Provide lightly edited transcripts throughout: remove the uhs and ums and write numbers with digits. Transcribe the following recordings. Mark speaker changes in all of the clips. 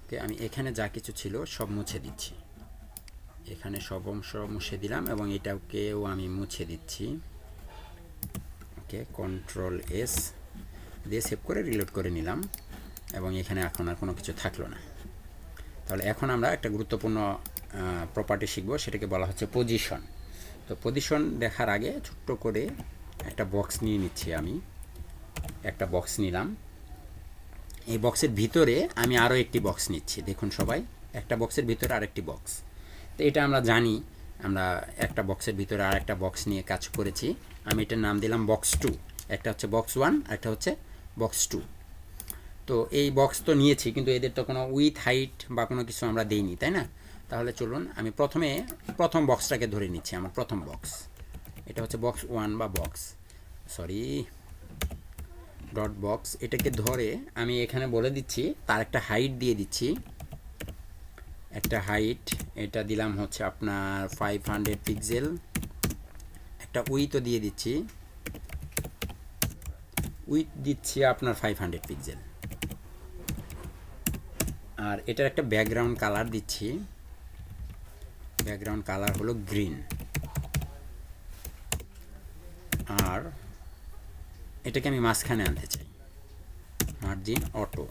Speaker 1: ওকে, আমি এখানে যা কিছু ছিল সব মুছে দিচ্ছি, এখানে সব অংশ মুছে দিলাম এবং এটাকেও আমি মুছে দিচ্ছি। ওকে, কন্ট্রোল এস দিয়ে সেভ করে রিলোড করে নিলাম এবং এখানে এখন আর কোনো কিছু থাকলো না। তাহলে এখন আমরা একটা গুরুত্বপূর্ণ প্রপার্টি শিখব, সেটাকে বলা হচ্ছে পজিশন। তো পজিশন দেখার আগে ছোট্ট করে একটা বক্স নিয়ে নিচ্ছি। আমি একটা বক্স নিলাম, এই বক্সের ভিতরে আমি আরও একটি বক্স নিচ্ছি। দেখুন সবাই, একটা বক্সের ভিতরে আরেকটি বক্স। তো এটা আমরা জানি, আমরা একটা বক্সের ভিতরে আর একটা বক্স নিয়ে কাজ করেছি। আমি এটার নাম দিলাম বক্স 2। একটা হচ্ছে বক্স 1, একটা হচ্ছে বক্স 2। তো এই বক্স তো নিয়েছি, কিন্তু এদের তো কোনো উইথ হাইট বা কোনো কিছু আমরা দেইনি, তাই না? তাহলে চলুন আমি প্রথম বক্সটাকে ধরে নিচ্ছি। আমার প্রথম বক্স, এটা হচ্ছে বক্স 1 বা ডট বক্স। এটাকে ধরে আমি এখানে বলে দিচ্ছি, তার একটা হাইট দিয়ে দিচ্ছি, একটা হাইট এটা দিলাম হচ্ছে আপনার 500 পিক্সেল। একটা উইথও দিয়ে দিচ্ছি, উইথ দিচ্ছি আপনার 500 পিক্সেল। আর এটার একটা ব্যাকগ্রাউন্ড কালার দিচ্ছি, ব্যাকগ্রাউন্ড কালার হলো গ্রিন। আর এটাকে আমি মাঝখানে আনতে চাই, মার্জিন অটো।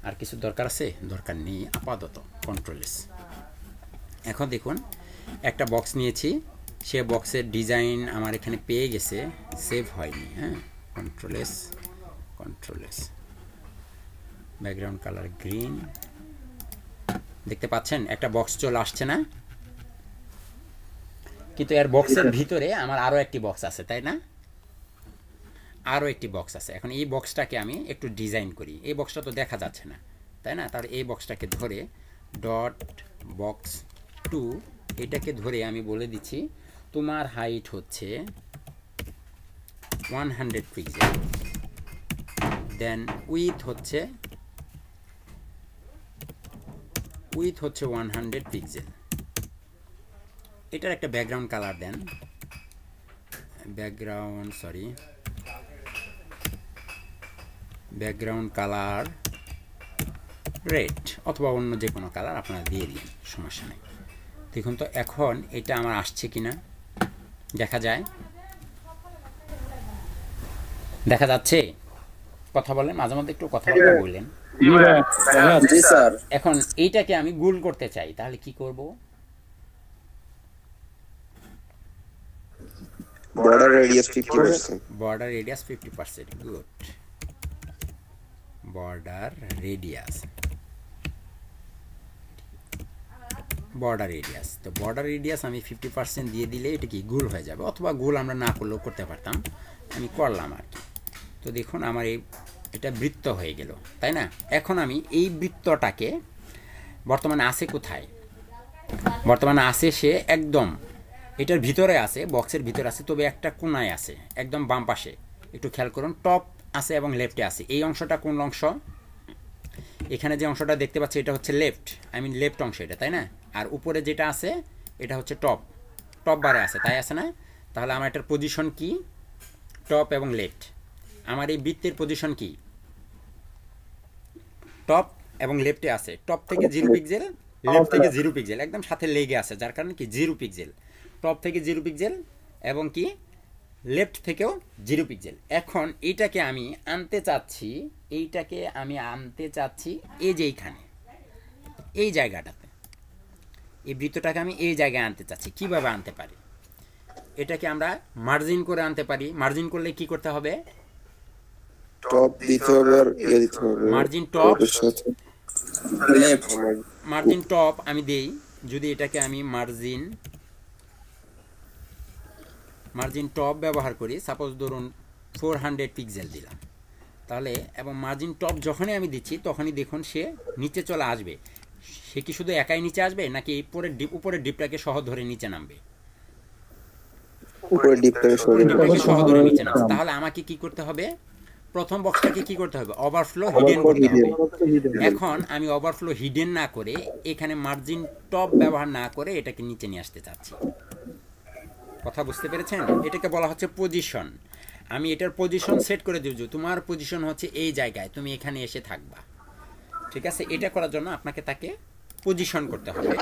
Speaker 1: আর কিছু দরকার আছে? দরকার নেই আপাতত। Control S. এখন দেখুন একটা বক্স নিয়েছি, সে বক্সের ডিজাইন আমার এখানে পেয়ে গেছে, সেভ হয়নি। হ্যাঁ, control S, background colour green. দেখতে পাচ্ছেন একটা বক্স চলে আসছে না? কিন্তু এর বক্সের ভিতরে আমার আরও একটি বক্স আছে, তাই না? আরও একটি বক্স আছে। এখন এই বক্সটাকে আমি একটু ডিজাইন করি। এই বক্সটা তো দেখা যাচ্ছে না, তাই না? তাহলে এই বক্সটাকে ধরে ডট বক্স 2 এটাকে ধরে আমি বলে দিচ্ছি তোমার হাইট হচ্ছে 100 পিক্সেল, দেন উইথ হচ্ছে 100 পিক্সেল। এটার একটা ব্যাকগ্রাউন্ড কালার দেন, ব্যাকগ্রাউন্ড কালার রেড অথবা অন্য যে কোনো কালার আপনারা দিয়ে দিন, সমস্যা নেই। দেখুন তো এখন এটা আমার আসছে কিনা, দেখা যায়? দেখা যাচ্ছে? কথা বলেন, মাঝে মধ্যে একটু কথাবার্তা বললেন। এখন এইটাকে আমি গোল করতে চাই, তাহলে কি করব?
Speaker 2: border radius 50%.
Speaker 1: Border radius 50%. Good. Border radius. তো বর্ডার রেডিয়াস আমি 50% দিয়ে দিলে এটা কি গোল হয়ে যাবে, অথবা গোল আমরা না করলেও করতে পারতাম, আমি করলাম আর কি। তো দেখুন আমার এটা বৃত্ত হয়ে গেল, তাই না? এখন আমি এই বৃত্তটাকে বর্তমানে আছে কোথায়? বর্তমানে আছে সে একদম এটার ভিতরে আছে, বক্সের ভিতরে আছে, তবে একটা কোণায় আছে, একদম বাম পাশে। একটু খেয়াল করুন, টপ আছে এবং লেফটে আছে। এই অংশটা কোন অংশ? এখানে যে অংশটা দেখতে পাচ্ছি এটা হচ্ছে লেফট অংশ এটা, তাই না? আর উপরে যেটা আছে এটা হচ্ছে টপ বারে আছে, তাই আছে না? তাহলে আমার এটার পজিশন কি? টপ এবং লেফট। আমার এই বৃত্তের পজিশন কি? টপ এবং লেফটে আছে। টপ থেকে 0 পিক্সেল, লেফট থেকে 0 পিক্সেল, একদম সাথে লেগে আছে, যার কারণে কি 0 পিক্সেল। টপ থেকে 0 পিক্সেল এবং কি লেফট থেকেও 0 পিক্সেল। এখন এইটাকে আমি আনতে চাচ্ছি, এই যে এইখানে, এই জায়গাটাতে, এই বৃত্তটাকে আমি এই জায়গায় আনতে চাচ্ছি। কিভাবে আনতে পারি? এটাকে আমরা মার্জিন করে আনতে পারি। মার্জিন করলে কি করতে হবে?
Speaker 2: টপ দিতে হবে আর দিতে হবে,
Speaker 1: মার্জিন টপ আমি দেই। যদি এটাকে আমি মার্জিন টপ ব্যবহার করি, সাপোজ ধরুন 400 পিক্সেল দিলাম, তাহলে এবং মার্জিন টপ যখনই আমি দিচ্ছি তখনই দেখুন সে নিচে চলে আসবে। সে কি শুধু একাই নিচে আসবে, নাকি উপরের ডিপটাকে সহ ধরে নিচে নামবে?
Speaker 2: উপরের ডিপটাকে
Speaker 1: সহ ধরে নিচে নামবে। তাহলে আমাকে কি করতে হবে? প্রথম বক্সটাকে কি করতে হবে? ওভারফ্লো হিডেন করতে হবে। এখন আমি ওভারফ্লো হিডেন না করে, এখানে মার্জিন টপ ব্যবহার না করে এটাকে নিচে নিয়ে আসতে চাচ্ছি। কথা বুঝতে পেরেছেন? এটাকে বলা হচ্ছে পজিশন। আমি এটার পজিশন সেট করে দেব, তোমার পজিশন হচ্ছে এই জায়গায়, তুমি এখানে এসে থাকবা। ঠিক আছে, এটা করার জন্য আপনাকে তাকে পজিশন করতে হবে।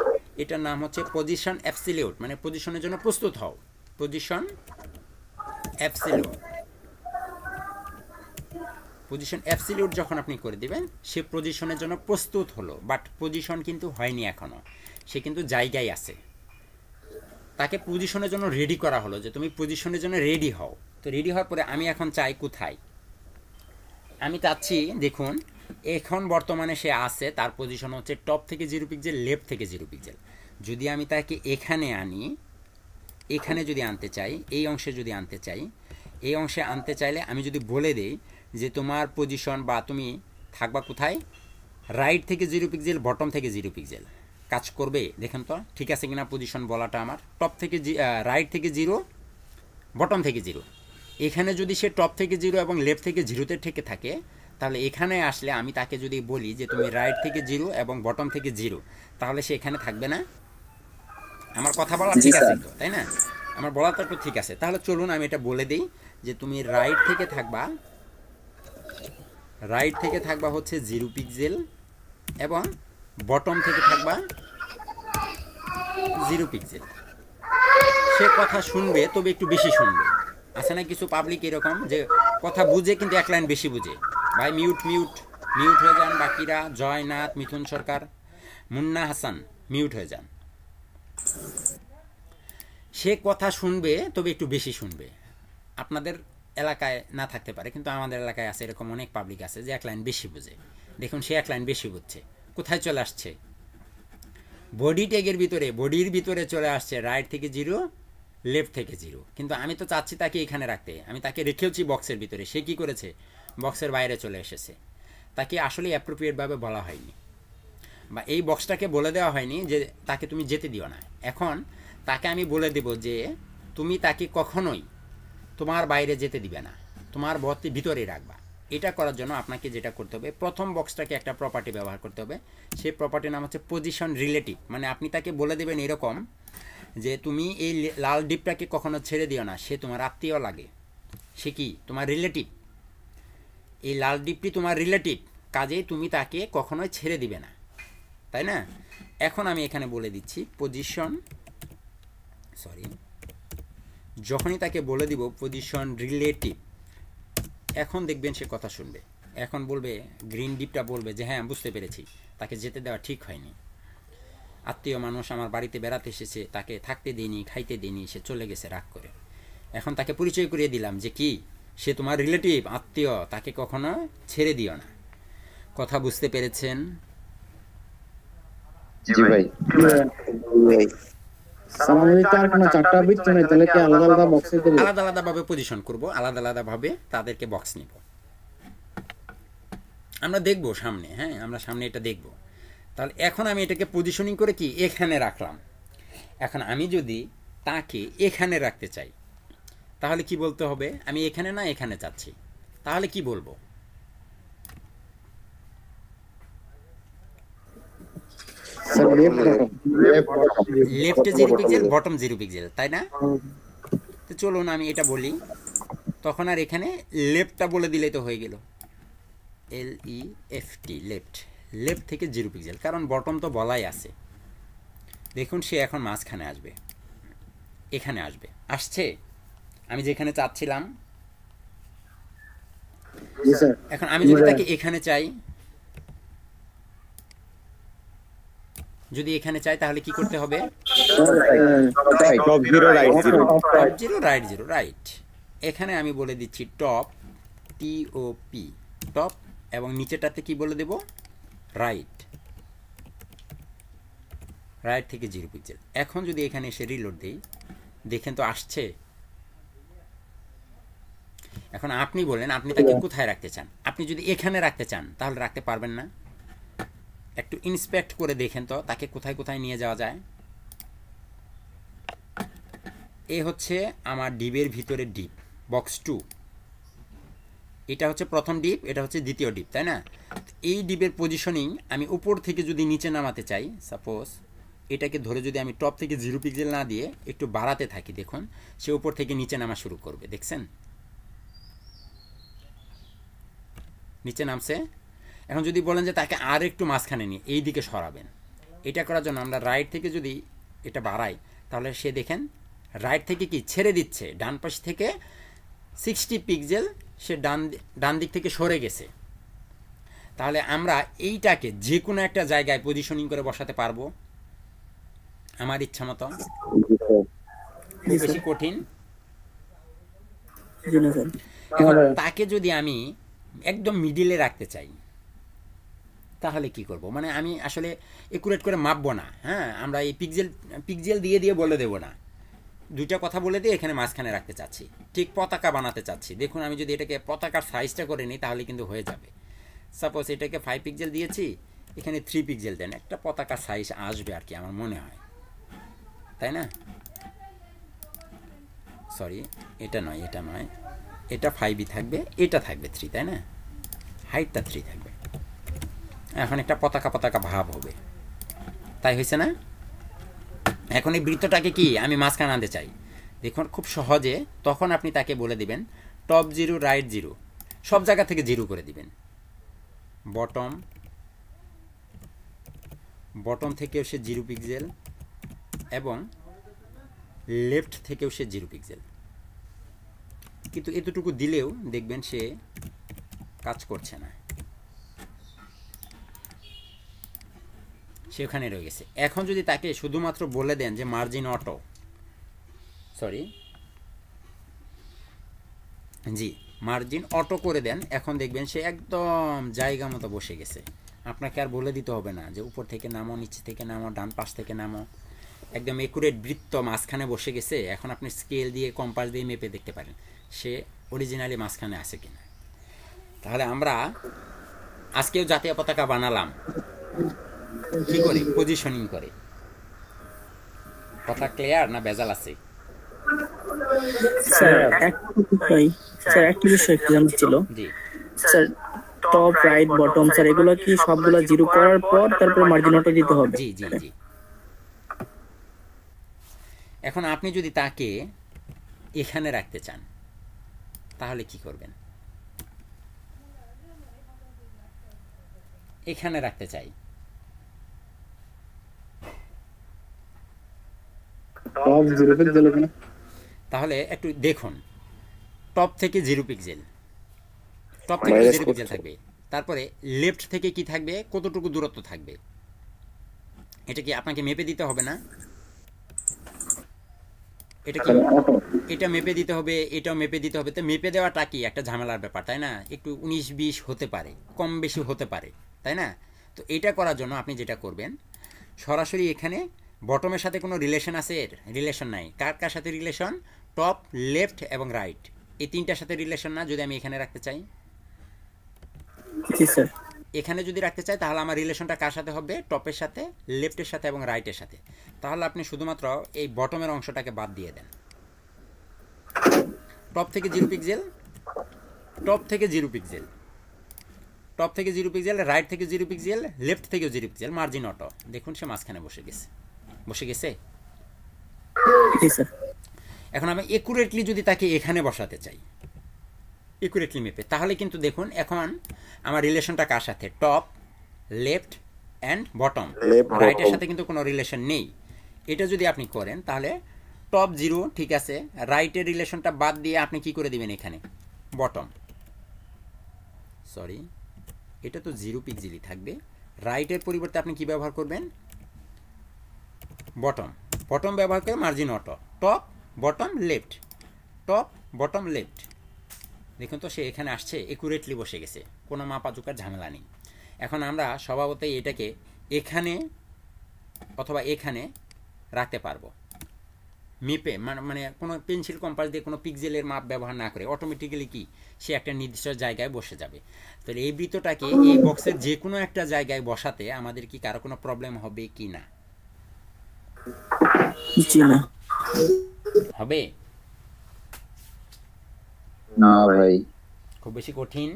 Speaker 1: এটার নাম হচ্ছে পজিশন অ্যাবসলিউট, মানে পজিশনের জন্য প্রস্তুত হও। পজিশন অ্যাবসলিউট, পজিশন অ্যাবসলিউট যখন আপনি করে দিবেন, সে পজিশনের জন্য প্রস্তুত হলো, বাট পজিশন কিন্তু হয়নি এখনো, সে কিন্তু জায়গায় আছে। তাকে পজিশনের জন্য রেডি করা হলো যে তুমি পজিশনের জন্য রেডি হও। তো রেডি হওয়ার পরে আমি এখন চাই কোথায়, আমি চাচ্ছি দেখুন এখন বর্তমানে সে আছে, তার পজিশন হচ্ছে টপ থেকে 0 পিক্সেল, লেফট থেকে 0 পিক্সেল। যদি আমি তাকে এখানে আনি, এখানে যদি আনতে চাই, এই অংশে যদি আনতে চাই, এই অংশে আনতে চাইলে আমি যদি বলে দেই যে তোমার পজিশন বা তুমি থাকবা কোথায়, রাইট থেকে 0 পিক্সেল, বটম থেকে 0 পিক্সেল, কাজ করবে দেখেন তো ঠিক আছে কিনা পজিশন বলাটা আমার। টপ থেকে রাইট থেকে 0, বটম থেকে 0। এখানে যদি সে টপ থেকে 0 এবং লেফট থেকে 0তে ঠেকে থাকে, তাহলে এখানে আসলে আমি তাকে যদি বলি যে তুমি রাইট থেকে 0 এবং বটম থেকে 0, তাহলে সে এখানে থাকবে না। আমার কথা বলা ঠিক আছে তো, তাই না? আমার বলাটা তো ঠিক আছে। তাহলে চলুন আমি এটা বলে দিই যে তুমি রাইট থেকে থাকবা, রাইট থেকে থাকবা হচ্ছে 0 পিক্সেল এবং বটম থেকে থাকবা 0 পিক্সেল। সে কথা শুনবে, তবে একটু বেশি শুনবে। আছে না কিছু পাবলিক এরকম যে কথা বুঝে কিন্তু এক লাইন বেশি বুঝে। ভাই মিউট মিউট মিউট হয়ে যান, বাকিরা জয়নাথ, মিথুন সরকার, মুন্না হাসান মিউট হয়ে যান। সে কথা শুনবে, তবে একটু বেশি শুনবে। আপনাদের এলাকায় না থাকতে পারে, কিন্তু আমাদের এলাকায় আছে এরকম অনেক পাবলিক আছে যে এক লাইন বেশি বুঝে। দেখুন সে এক লাইন বেশি বুঝছে, কোথায় চলে আসছে, বডি ট্যাগের ভিতরে, বডির ভিতরে চলে আসছে রাইট থেকে 0, লেফট থেকে 0। কিন্তু আমি তো চাচ্ছি তাকে এখানে রাখতে, আমি তাকে রেখেওছি বক্সের ভিতরে, সে কি করেছে, বক্সের বাইরে চলে এসেছে। তাকে আসলে অ্যাপ্রোপ্রিয়েটভাবে বলা হয়নি, বা এই বক্সটাকে বলে দেওয়া হয়নি যে তাকে তুমি যেতে দিও না। এখন তাকে আমি বলে দেব যে তুমি তাকে কখনোই তোমার বাইরে যেতে দিবে না, তোমার বক্সের ভিতরেই রাখবা। এটা করার জন্য আপনাকে যেটা করতে হবে, প্রথম বক্সটাকে একটা প্রপার্টি ব্যবহার করতে হবে। সেই প্রপার্টির নাম হচ্ছে পজিশন রিলেটিভ। মানে আপনি তাকে বলে দেবেন এরকম যে তুমি এই লাল ডিপটাকে কখনো ছেড়ে দিও না, সে তোমার আত্মীয় লাগে, সে কি তোমার রিলেটিভ, এই লাল ডিপটি তোমার রিলেটিভ, কাজেই তুমি তাকে কখনোই ছেড়ে দিবে না, তাই না? এখন আমি এখানে বলে দিচ্ছি পজিশন, সরি, যখনই তাকে বলে দিব পজিশন রিলেটিভ, এখন দেখবেন সে কথা শুনবে। এখন বলবে, গ্রিন ডিপটা বলবে যে হ্যাঁ বুঝতে পেরেছি, তাকে যেতে দেওয়া ঠিক হয়নি, আত্মীয় মানুষ আমার বাড়িতে বেড়াতে এসেছে, তাকে থাকতে দিইনি, খাইতে দিইনি, সে চলে গেছে রাগ করে। এখন তাকে পরিচয় করিয়ে দিলাম যে কি, সে তোমার রিলেটিভ, আত্মীয়, তাকে কখনো ছেড়ে দিও না। কথা বুঝতে পেরেছেন?
Speaker 2: জি ভাই। ভাই
Speaker 1: আলাদা আলাদা ভাবে পজিশন করব, আলাদা আলাদা ভাবে তাদেরকে বক্স নিব। আমরা দেখব সামনে, হ্যাঁ আমরা সামনে এটা দেখব। তাহলে এখন আমি এটাকে পজিশনিং করে কি এখানে রাখলাম। এখন আমি যদি তাকে এখানে রাখতে চাই, তাহলে কি বলতে হবে, আমি এখানে না এখানে চাচ্ছি, তাহলে কি বলবো, লেফটে 0 পিক্সেল, বটম 0 পিক্সেল, তাই না? তো চলুন আমি এটা বলি, তখন আর এখানে লেফটটা বলে দিলেই তো হয়ে গেল, LEFT, লেফট, লেফট থেকে 0 পিক্সেল, কারণ বটম তো বলাই আছে। দেখুন সে এখন মাঝখানে আসবে, এখানে আসবে, আসছে আমি যেখানে চাচ্ছিলাম। এখন আমি যদি তাকে এখানে চাই, যদি এখানে চাই তাহলে কি করতে হবে,
Speaker 2: top 0 right 0,
Speaker 1: top 0 right 0, right. এখানে আমি বলে দিচ্ছি টপ, TOP, টপ, এবং নিচেটাতে কি বলে দেব, রাইট, রাইট থেকে 0 পিক্সেল। এখন যদি এখানে এসে রিলোড দেই, দেখেন তো আসছে। এখন আপনি বলেন আপনি তাকে কোথায় রাখতে চান। আপনি যদি এখানে রাখতে চান তাহলে রাখতে পারবেন না। একটু ইন্সপেক্ট করে দেখেন তো তাকে কোথায় কোথায় নিয়ে যাওয়া যায়। এই হচ্ছে আমার ডিপের ভিতরে ডিপ, বক্স 2। এটা হচ্ছে প্রথম ডিপ, এটা হচ্ছে দ্বিতীয় ডিপ, তাই না? এই ডিপের পজিশনিং আমি উপর থেকে যদি নিচে নামাতে চাই, সাপোজ এটাকে ধরে যদি আমি টপ থেকে 0 পিক্সেল না দিয়ে একটু বাড়াতে থাকি, দেখুন সে উপর থেকে নিচে নামা শুরু করবে, দেখছেন নিচে নামছে। এখন যদি বলেন যে তাকে আর একটু মাঝখানে নিয়ে এই দিকে সরাবেন, এটা করার জন্য আমরা রাইট থেকে যদি এটা বাড়াই, তাহলে সে দেখেন রাইট থেকে কি ছেড়ে দিচ্ছে, ডান পাশ থেকে 60 পিক্সেল সে ডান দিক থেকে সরে গেছে। তাহলে আমরা এইটাকে যে কোনো একটা জায়গায় পজিশনিং করে বসাতে পারবো আমার ইচ্ছা মতো। খুব বেশি কঠিন। এখন তাকে যদি আমি একদম মিডিলে রাখতে চাই তাহলে কি করব? মানে আমি আসলে একুরেট করে মাপবো না, হ্যাঁ, আমরা এই পিক্সেল দিয়ে বলে দেবো না, দুইটা কথা বলে দিয়ে এখানে মাঝখানে রাখতে চাচ্ছি, ঠিক পতাকা বানাতে চাচ্ছি। দেখুন আমি যদি এটাকে পতাকার সাইজটা করে নিই তাহলে কিন্তু হয়ে যাবে। সাপোজ এটাকে 5 পিক্সেল দিয়েছি, এখানে 3 পিক্সেল দেন, একটা পতাকার সাইজ আসবে আর কি, আমার মনে হয়, তাই না? সরি, এটা নয়, এটা 5ই থাকবে, এটা থাকবে 3, তাই না? হাইটটা 3 থাকবে। এখন একটা পতাকা ভাব হবে, তাই হয়েছে না? এখন এই বৃত্তটাকে কি আমি মাঝখানে আনতে চাই, দেখুন খুব সহজে। তখন আপনি তাকে বলে দিবেন টপ 0 রাইট 0, সব জায়গা থেকে 0 করে দিবেন। বটম থেকেও সে 0 পিক্সেল এবং লেফট থেকেও সে 0 পিক্সেল। কিন্তু এতটুকু দিলেও দেখবেন সে কাজ করছে না, সেখানে রয়ে গেছে। এখন যদি তাকে শুধুমাত্র বলে দেন যে মার্জিন অটো, মার্জিন অটো করে দেন, এখন দেখবেন সে একদম জায়গা মতো বসে গেছে। আপনাকে আর বলে দিতে হবে না যে উপর থেকে নামো, নিচে থেকে নামো, ডান পাশ থেকে নামো, একদম একুরেট বৃত্ত মাঝখানে বসে গেছে। এখন আপনি স্কেল দিয়ে কম্পাস দিয়ে মেপে দেখতে পারেন সে অরিজিনালি মাঝখানে আছে কিনা। তাহলে আমরা আজকেও জাতীয় পতাকা বানালাম কি করে? পজিশনিং করে। কথা ক্লিয়ার না ভেজাল আছে?
Speaker 3: স্যার একটা বিষয় একটু জানতে ছিল।
Speaker 1: জি
Speaker 3: sir, top right bottom sir এগুলো কি সবগুলো 0 করার পর তারপর মার্জিন অটো দিতে হবে?
Speaker 1: জি জি জি। এখন আপনি যদি তাকে এখানে রাখতে চান তাহলে কি করবেন? এখানে রাখতে চাই, তাহলে একটু দেখুন, টপ থেকে 0 পিক্সেল, টপ থেকে 0 পিক্সেল থাকবে, তারপরে লেফট থেকে কি থাকবে, কতটুকু দূরত্ব থাকবে, এটা কি আপনাকে মেপে দিতে হবে না? এটা মেপে দিতে হবে, এটাও মেপে দিতে হবে। তো মেপে দেওয়াটা কি একটা ঝামেলার ব্যাপার, তাই না? একটু 19-20 হতে পারে, কম বেশি হতে পারে, তাই না? তো এটা করার জন্য আপনি যেটা করবেন, সরাসরি এখানে বটমের সাথে কোনো রিলেশন আছে? রিলেশন নাই। কার সাথে রিলেশন? টপ, লেফট এবং রাইট, এই তিনটার সাথে রিলেশন না। যদি আমি এখানে রাখতে চাই, এখানে যদি রাখতে চাই, তাহলে আমার রিলেশনটা কার সাথে হবে? টপের সাথে, লেফটের সাথে এবং রাইটের সাথে। তাহলে আপনি শুধুমাত্র এই বটমের অংশটাকে বাদ দিয়ে দেন। টপ থেকে 0 পিক্সেল, টপ থেকে 0 পিক্সেল, টপ থেকে 0 পিক্সেল, রাইট থেকে 0 পিক্সেল, লেফট থেকেও 0 পিক্সেল, মার্জিন অটো। দেখুন সে মাঝখানে বসে গেছে। এখন আমি একুরেটলি যদি তাকে এখানে বসাতে চাই, একুরেটলি মেপে, তাহলে কিন্তু দেখুন এখন আমার রিলেশনটা কার সাথে? Top, left and bottom. রাইটের সাথে কিন্তু কোনো রিলেশন নেই। এটা যদি আপনি করেন তাহলে টপ 0 ঠিক আছে, রাইটের রিলেশনটা বাদ দিয়ে আপনি কি করে দিবেন এখানে? বটম, এটা তো 0 পিক্সেলই থাকবে। রাইটের পরিবর্তে আপনি কি ব্যবহার করবেন? বটম ব্যবহার করে margin auto, top bottom left, top bottom left. দেখুন তো সে এখানে আসছে, একুরেটলি বসে গেছে, কোনো মাপাচুকার ঝামেলা নেই। এখন আমরা স্বভাবতই এটাকে এখানে অথবা এখানে রাখতে পারবো মেপে, মানে কোনো পেন্সিল কম্পাস দিয়ে কোনো পিক্সেলের মাপ ব্যবহার না করে অটোমেটিক্যালি কি সে একটা নির্দিষ্ট জায়গায় বসে যাবে। তাহলে এই বৃত্তটাকে এই বক্সের যে কোনো একটা জায়গায় বসাতে আমাদের কি কারো কোনো প্রবলেম হবে কি না? হবে
Speaker 2: না ভাই,
Speaker 1: খুব বেশি কঠিন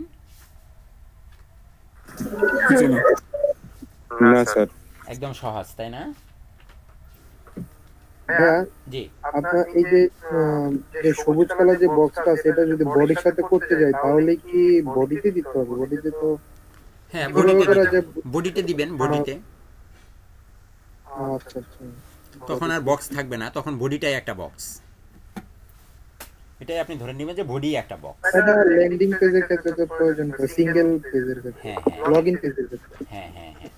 Speaker 2: না স্যার,
Speaker 1: একদম সহজ, তাই না?
Speaker 4: হ্যাঁ
Speaker 1: জি।
Speaker 4: আপনার এই যে সবুজ কালার যে বক্সটা আছে, এটা যদি বডির সাথে করতে যাই তাহলে কি বডিতে দিতে হবে? বডিতে তো
Speaker 1: হ্যাঁ,
Speaker 4: কিভাবে
Speaker 1: বডিতে
Speaker 4: করা
Speaker 1: দিবেন,
Speaker 4: যায়?
Speaker 1: বডিতে দিবেন, বডিতে।
Speaker 4: আচ্ছা আচ্ছা।
Speaker 1: তখন আর বক্স থাকবে না, তখন বডিটাই একটা বক্স। এটাই আপনি ধরে নেবেন যে বডি একটা বক্স।
Speaker 4: এটা ল্যান্ডিং পেজের ক্ষেত্রে তো প্রয়োজন পড়ে, সিঙ্গেল পেজের ক্ষেত্রে,
Speaker 1: হ্যাঁ হ্যাঁ
Speaker 4: লগ ইন পেজের ক্ষেত্রে।
Speaker 1: হ্যাঁ হ্যাঁ হ্যাঁ।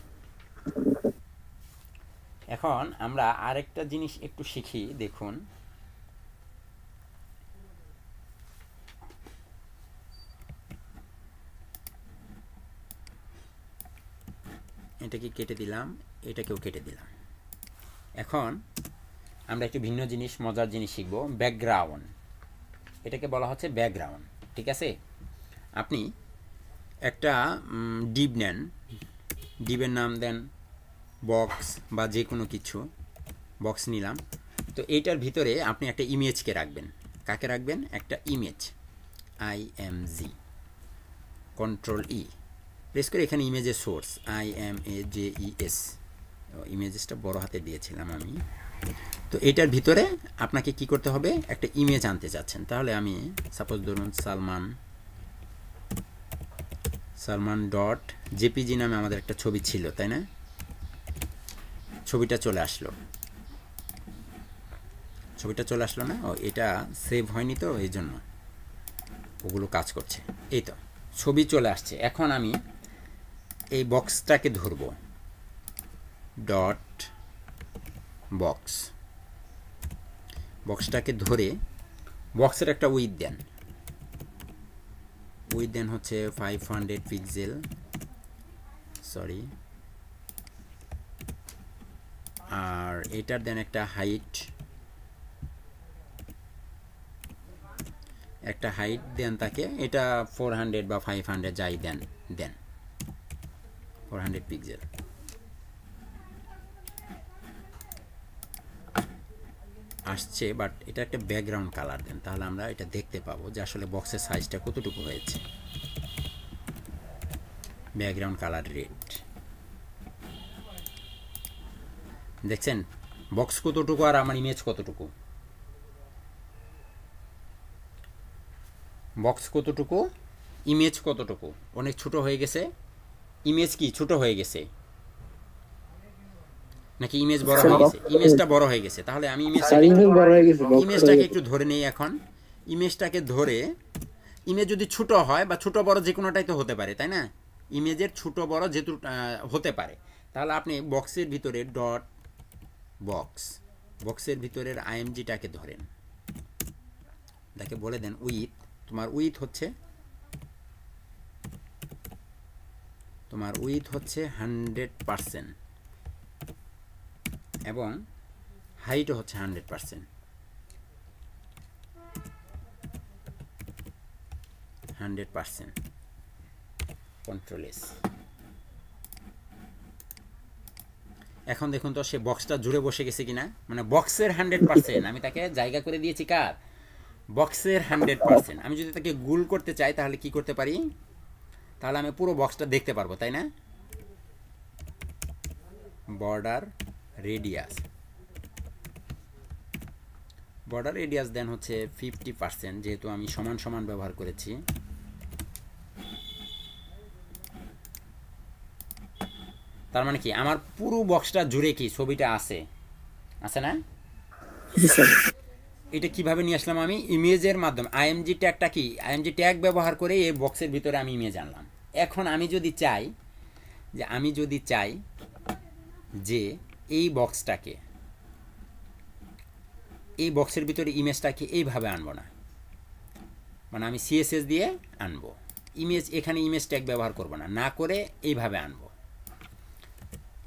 Speaker 1: এখন আমরা আরেকটা জিনিস একটু শিখি, দেখুন। এটাকে কেটে দিলাম, এটাকেও কেটে দিলাম। এখন আমরা একটু ভিন্ন জিনিস, মজার জিনিস শিখব। ব্যাকগ্রাউন্ড, এটাকে বলা হচ্ছে ব্যাকগ্রাউন্ড, ঠিক আছে? আপনি একটা ডিপ নেন, ডিপের নাম দেন বক্স বা যে কোনো কিছু, বক্স নিলাম। তো এইটার ভিতরে আপনি একটা ইমেজকে রাখবেন। কাকে রাখবেন? একটা image, IMG, control E press করে এখানে ইমেজের সোর্স IMAJES, ইমেজেসটা বড় হাতে দিয়েছিলাম আমি। তো এটার ভিতরে আপনাকে কি করতে হবে? একটা ইমেজ আনতে চাচ্ছেন। তাহলে আমি সাপোজ ধরুন সালমান ডট জেপিজি নামে আমাদের একটা ছবি ছিল, তাই না? ছবিটা চলে আসলো, ছবিটা চলে আসলো না? ও, এটা সেভ হয়নি তো, এই জন্য ওগুলো কাজ করছে। এই তো ছবি চলে আসছে। এখন আমি এই বক্সটাকে ধরব, ডট বক্স, বক্সটাকে ধরে বক্সের একটা উইথ দেন, উইথ দেন হচ্ছে 500 পিক্সেল, সরি। আর এটার দেন একটা হাইট, একটা হাইট দেন তাকে, এটা 400 বা 500 যাই দেন, দেন 400 পিক্সেল। আসছে, বাট এটা একটা ব্যাকগ্রাউন্ড কালার দেন, তাহলে আমরা এটা দেখতে পাবো যে আসলে বক্সের সাইজটা কতটুকু হয়েছে। ব্যাকগ্রাউন্ড কালার রেড, দেখছেন বক্স কতটুকু আর আমার ইমেজ কতটুকু। বক্স কতটুকু, ইমেজ কতটুকু, অনেক ছোট হয়ে গেছে। ইমেজ কি ছোট হয়ে গেছে নাকি ইমেজ বড় হয়ে গেছে? ইমেজটা বড় হয়ে গেছে। তাহলে আমি ইমেজটাকে একটু ধরে নেই। এখন ইমেজটাকে ধরে, ইমেজ যদি ছোট হয় বা ছোট বড় যে কোনোটাই তো হতে পারে, তাই না? ইমেজের ছোট বড় যেহেতু হতে পারে, তাহলে আপনি বক্সের ভিতরে ডট বক্স, বক্সের ভিতরের IMGটাকে ধরেন, তাকে বলে দেন উইথ, তোমার উইথ হচ্ছে 100% এবং হাইটও হচ্ছে 100%। 100%, কন্ট্রোল এস। এখন দেখুন তো সে বক্সটা জুড়ে বসে গেছে কিনা, মানে বক্সের 100%। আমি তাকে জায়গা করে দিয়েছি কার? বক্সের 100%। আমি যদি তাকে গুল করতে চাই তাহলে কি করতে পারি? তাহলে আমি পুরো বক্সটা দেখতে পারবো, তাই না? বর্ডার রেডিয়াস, বর্ডার রেডিয়াস দেন হচ্ছে 50%, যেহেতু আমি সমান সমান ব্যবহার করেছি। তার মানে কি আমার পুরো বক্সটা জুড়ে কি ছবিটা আছে, আছে না? এটা কিভাবে নিয়ে আসলাম আমি? ইমেজের মাধ্যমে। IMG ট্যাগটা কি? IMG ট্যাগ ব্যবহার করে এই বক্সের ভিতরে আমি ইমেজ আনলাম। এখন আমি যদি চাই যে এই বক্সটাকে, এই বক্সের ভিতরে ইমেজটাকে এইভাবে আনবো না, মানে আমি CSS দিয়ে আনবো ইমেজ, এখানে ইমেজ ট্যাগ ব্যবহার করব না, না করে এইভাবে আনবো,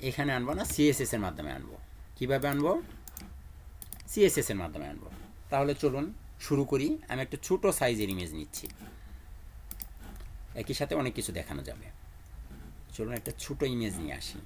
Speaker 1: এখানে আনবো না, CSS এর মাধ্যমে আনবো। কিভাবে আনবো? CSS এর মাধ্যমে আনবো। তাহলে চলুন শুরু করি। আমি একটা ছোট সাইজের ইমেজ নিচ্ছি, একই সাথে অনেক কিছু দেখানো যাবে। চলুন একটা ছোট ইমেজ নিয়ে আসি।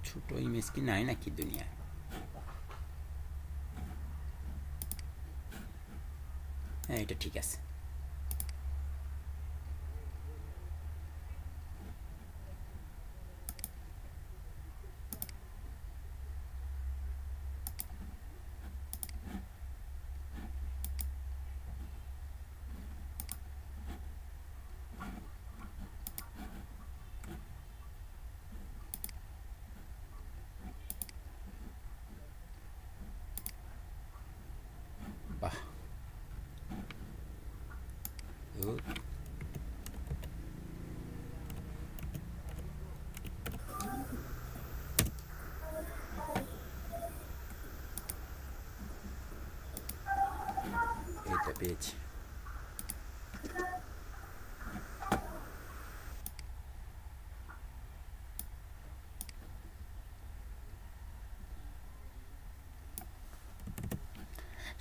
Speaker 1: ছোট ইমেজ কি নাই নাকি দুনিয়ায়? হ্যাঁ, এটা ঠিক আছে। বাহ, good. এটা পেয়েছি।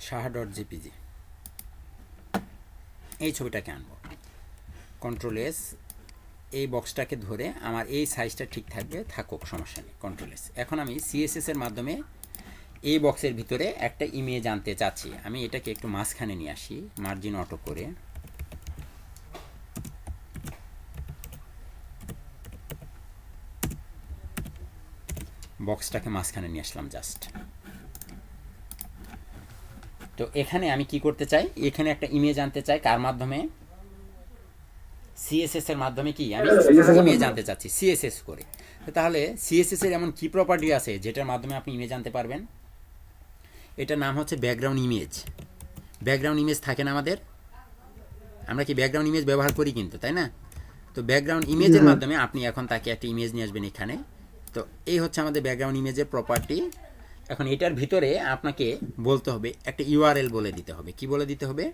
Speaker 1: shaha.jpg, এই ছবিটাকে আনবো, কন্ট্রোল এস, এই বক্সটাকে ধরে আমার এই সাইজটা ঠিক থাকবে, থাকুক, সমস্যা নেই, কন্ট্রোল এস। এখন আমি সিএসএস এর মাধ্যমে এই বক্সের ভিতরে একটা ইমেজ আনতে চাচ্ছি। আমি এটাকে একটু মাঝখানে নিয়ে আসি, মার্জিন অটো করে। বক্সটাকে মাঝখানে নিয়ে আসলাম জাস্ট। তো এখানে আমি কি করতে চাই, এখানে একটা ইমেজ আনতে চাই, কার মাধ্যমে? সিএসএস এর মাধ্যমে। কি আমি ইমেজ আনতে চাচ্ছি সিএসএস করে। তাহলে সিএসএস এর এমন কি প্রপার্টি আছে যেটার মাধ্যমে আপনি ইমেজ আনতে পারবেন? এটার নাম হচ্ছে ব্যাকগ্রাউন্ড ইমেজ। ব্যাকগ্রাউন্ড ইমেজ থাকে না আমাদের, আমরা কি ব্যাকগ্রাউন্ড ইমেজ ব্যবহার করি কিন্তু, তাই না? তো ব্যাকগ্রাউন্ড ইমেজের মাধ্যমে আপনি এখন তাকে একটা ইমেজ নিয়ে আসবেন এখানে। তো এই হচ্ছে আমাদের ব্যাকগ্রাউন্ড ইমেজের প্রপার্টি। এখন এটার ভিতরে আপনাকে বলতে হবে, একটা ইউআরএল বলে দিতে হবে। কি বলে দিতে হবে?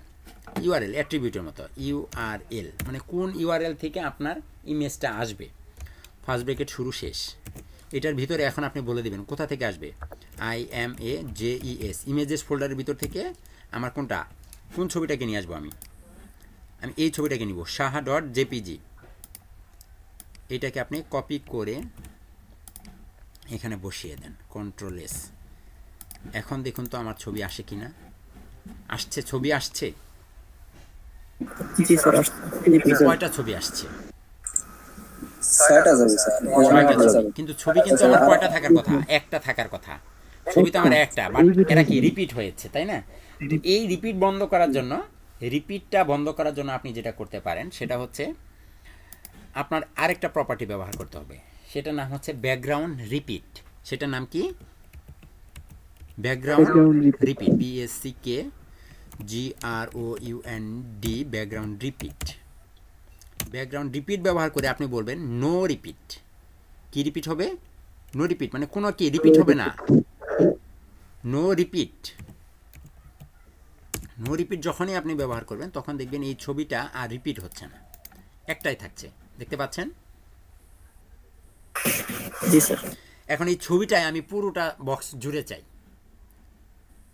Speaker 1: ইউআরএল, অ্যাট্রিবিউটের মতো ইউআরএল, মানে কোন ইউআরএল থেকে আপনার ইমেজটা আসবে, ফার্স্ট ব্র্যাকেট শুরু শেষ। এটার ভিতরে এখন আপনি বলে দিবেন কোথা থেকে আসবে। IMAJES, ইমেজেস ফোল্ডারের ভিতর থেকে আমার কোনটা, কোন ছবিটাকে নিয়ে আসবো? আমি এই ছবিটাকে নিব, shaha.jpg। এটাকে আপনি কপি করে এখানে বসিয়ে দেন, কন্ট্রোল এস। এখন দেখুন তো আমার ছবি আসে কিনা। আসছে, ছবি আসছে।
Speaker 3: জি স্যার,
Speaker 1: কয়টা ছবি আসছে?
Speaker 2: 6টা যাবে স্যার।
Speaker 1: 6টা ছবি। কিন্তু ছবি কিন্তু আমার কয়টা থাকার কথা? একটা থাকার কথা। ছবি তো আমার একটা, বাট এরা কি রিপিট হয়েছে, তাই না? এই রিপিট বন্ধ করার জন্য, রিপিটটা বন্ধ করার জন্য আপনি যেটা করতে পারেন সেটা হচ্ছে আপনার আরেকটা প্রপার্টি ব্যবহার করতে হবে। সেটার নাম হচ্ছে ব্যাকগ্রাউন্ড রিপিট। সেটার নাম কি? Background repeat, BACKGROUND, background repeat. Background repeat ব্যবহার করে আপনি বলবেন নো রিপিট। কি রিপিট হবে? নো রিপিট, মানে কোনো কি রিপিট হবে না, নো রিপিট। নো রিপিট যখনই আপনি ব্যবহার করবেন তখন দেখবেন এই ছবিটা আর রিপিট হচ্ছে না, একটাই থাকছে। দেখতে পাচ্ছেন?
Speaker 3: জি স্যার।
Speaker 1: এখন এই ছবিটায় আমি পুরোটা বক্স জুড়ে চাই।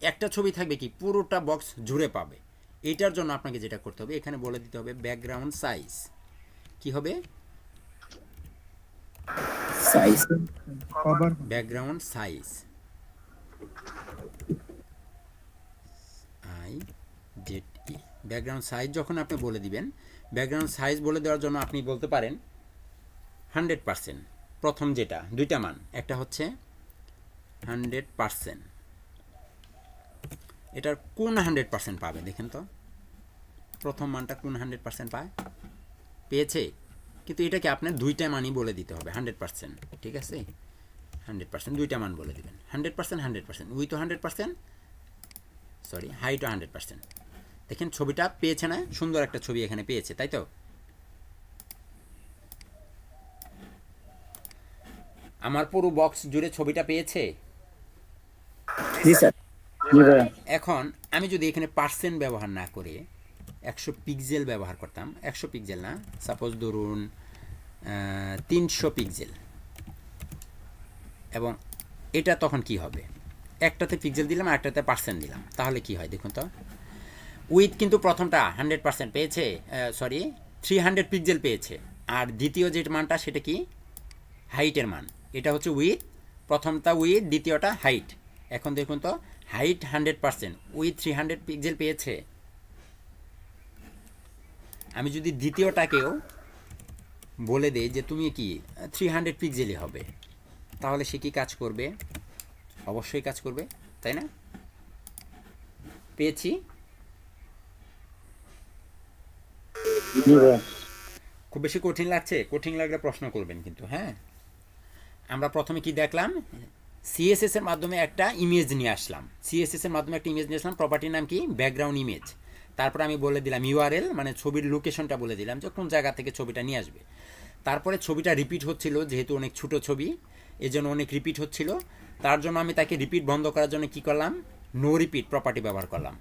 Speaker 1: একটা ছবি থাকবে কি পুরোটা বক্স জুড়ে পাবে। এটার জন্য আপনাকে যেটা করতে হবে, এখানে বলে দিতে হবে ব্যাকগ্রাউন্ড সাইজ। কি হবে?
Speaker 3: Size,
Speaker 1: background size, IZE। Background size যখন আপনি বলে দিবেন, ব্যাকগ্রাউন্ড সাইজ বলে দেওয়ার জন্য আপনি বলতে পারেন 100%। প্রথম যেটা, দুইটা মান, একটা হচ্ছে 100%। এটার কোন 100% পাবে দেখেন তো, প্রথম মানটা কোন 100% পায়? পেয়েছে। কিন্তু এটাকে আপনার দুইটা মানই বলে দিতে হবে, 100%। ঠিক আছে, 100%, দুইটা মান বলে দিবেন, 100%, 100%, উইথ 100%, সরি হাইটও 100%। দেখেন ছবিটা পেয়েছে না? সুন্দর একটা ছবি এখানে পেয়েছে, তাই তো? আমার পুরো বক্স জুড়ে ছবিটা পেয়েছে।
Speaker 3: জি স্যার।
Speaker 1: এখন আমি যদি এখানে পার্সেন্ট ব্যবহার না করে 100 পিক্সেল ব্যবহার করতাম, 100 পিক্সেল না, সাপোজ ধরুন 300 পিক্সেল, এবং এটা তখন কি হবে? একটাতে পিক্সেল দিলাম আর একটাতে পার্সেন্ট দিলাম, তাহলে কি হয় দেখুন তো। উইথ কিন্তু প্রথমটা 100% পেয়েছে, সরি 300 পিক্সেল পেয়েছে, আর দ্বিতীয় যে মানটা সেটা কি? হাইটের মান। এটা হচ্ছে উইথ, প্রথমটা উইথ, দ্বিতীয়টা হাইট। এখন দেখুন তো হাইট 100% উইথ 300 পিক্সেল পেয়েছে। আমি যদি দ্বিতীয়টাকেও বলে দেই যে তুমি কি 300 পিক্সেলই হবে, তাহলে সে কি কাজ করবে? অবশ্যই কাজ করবে, তাই না? পেয়েছি? খুব বেশি কঠিন লাগছে? কঠিন লাগলে প্রশ্ন করবেন কিন্তু, হ্যাঁ। আমরা প্রথমে কি দেখলাম? সিএসএস এর মাধ্যমে একটা ইমেজ নিয়ে আসলাম। সিএসএস এর মাধ্যমে একটা ইমেজ নিয়ে আসলাম, প্রপার্টির নাম কি? Background image. তারপর আমি বলে দিলাম ইউআরএল, মানে ছবির লোকেশনটা বলে দিলাম যে কোন জায়গা থেকে ছবিটা নিয়ে আসবে। তারপরে ছবিটা রিপিট হচ্ছিল, যেহেতু অনেক ছোট ছবি এজন্য অনেক রিপিট হচ্ছিল। তার জন্য আমি তাকে রিপিট বন্ধ করার জন্য কি করলাম? নো রিপিট প্রপার্টি ব্যবহার করলাম।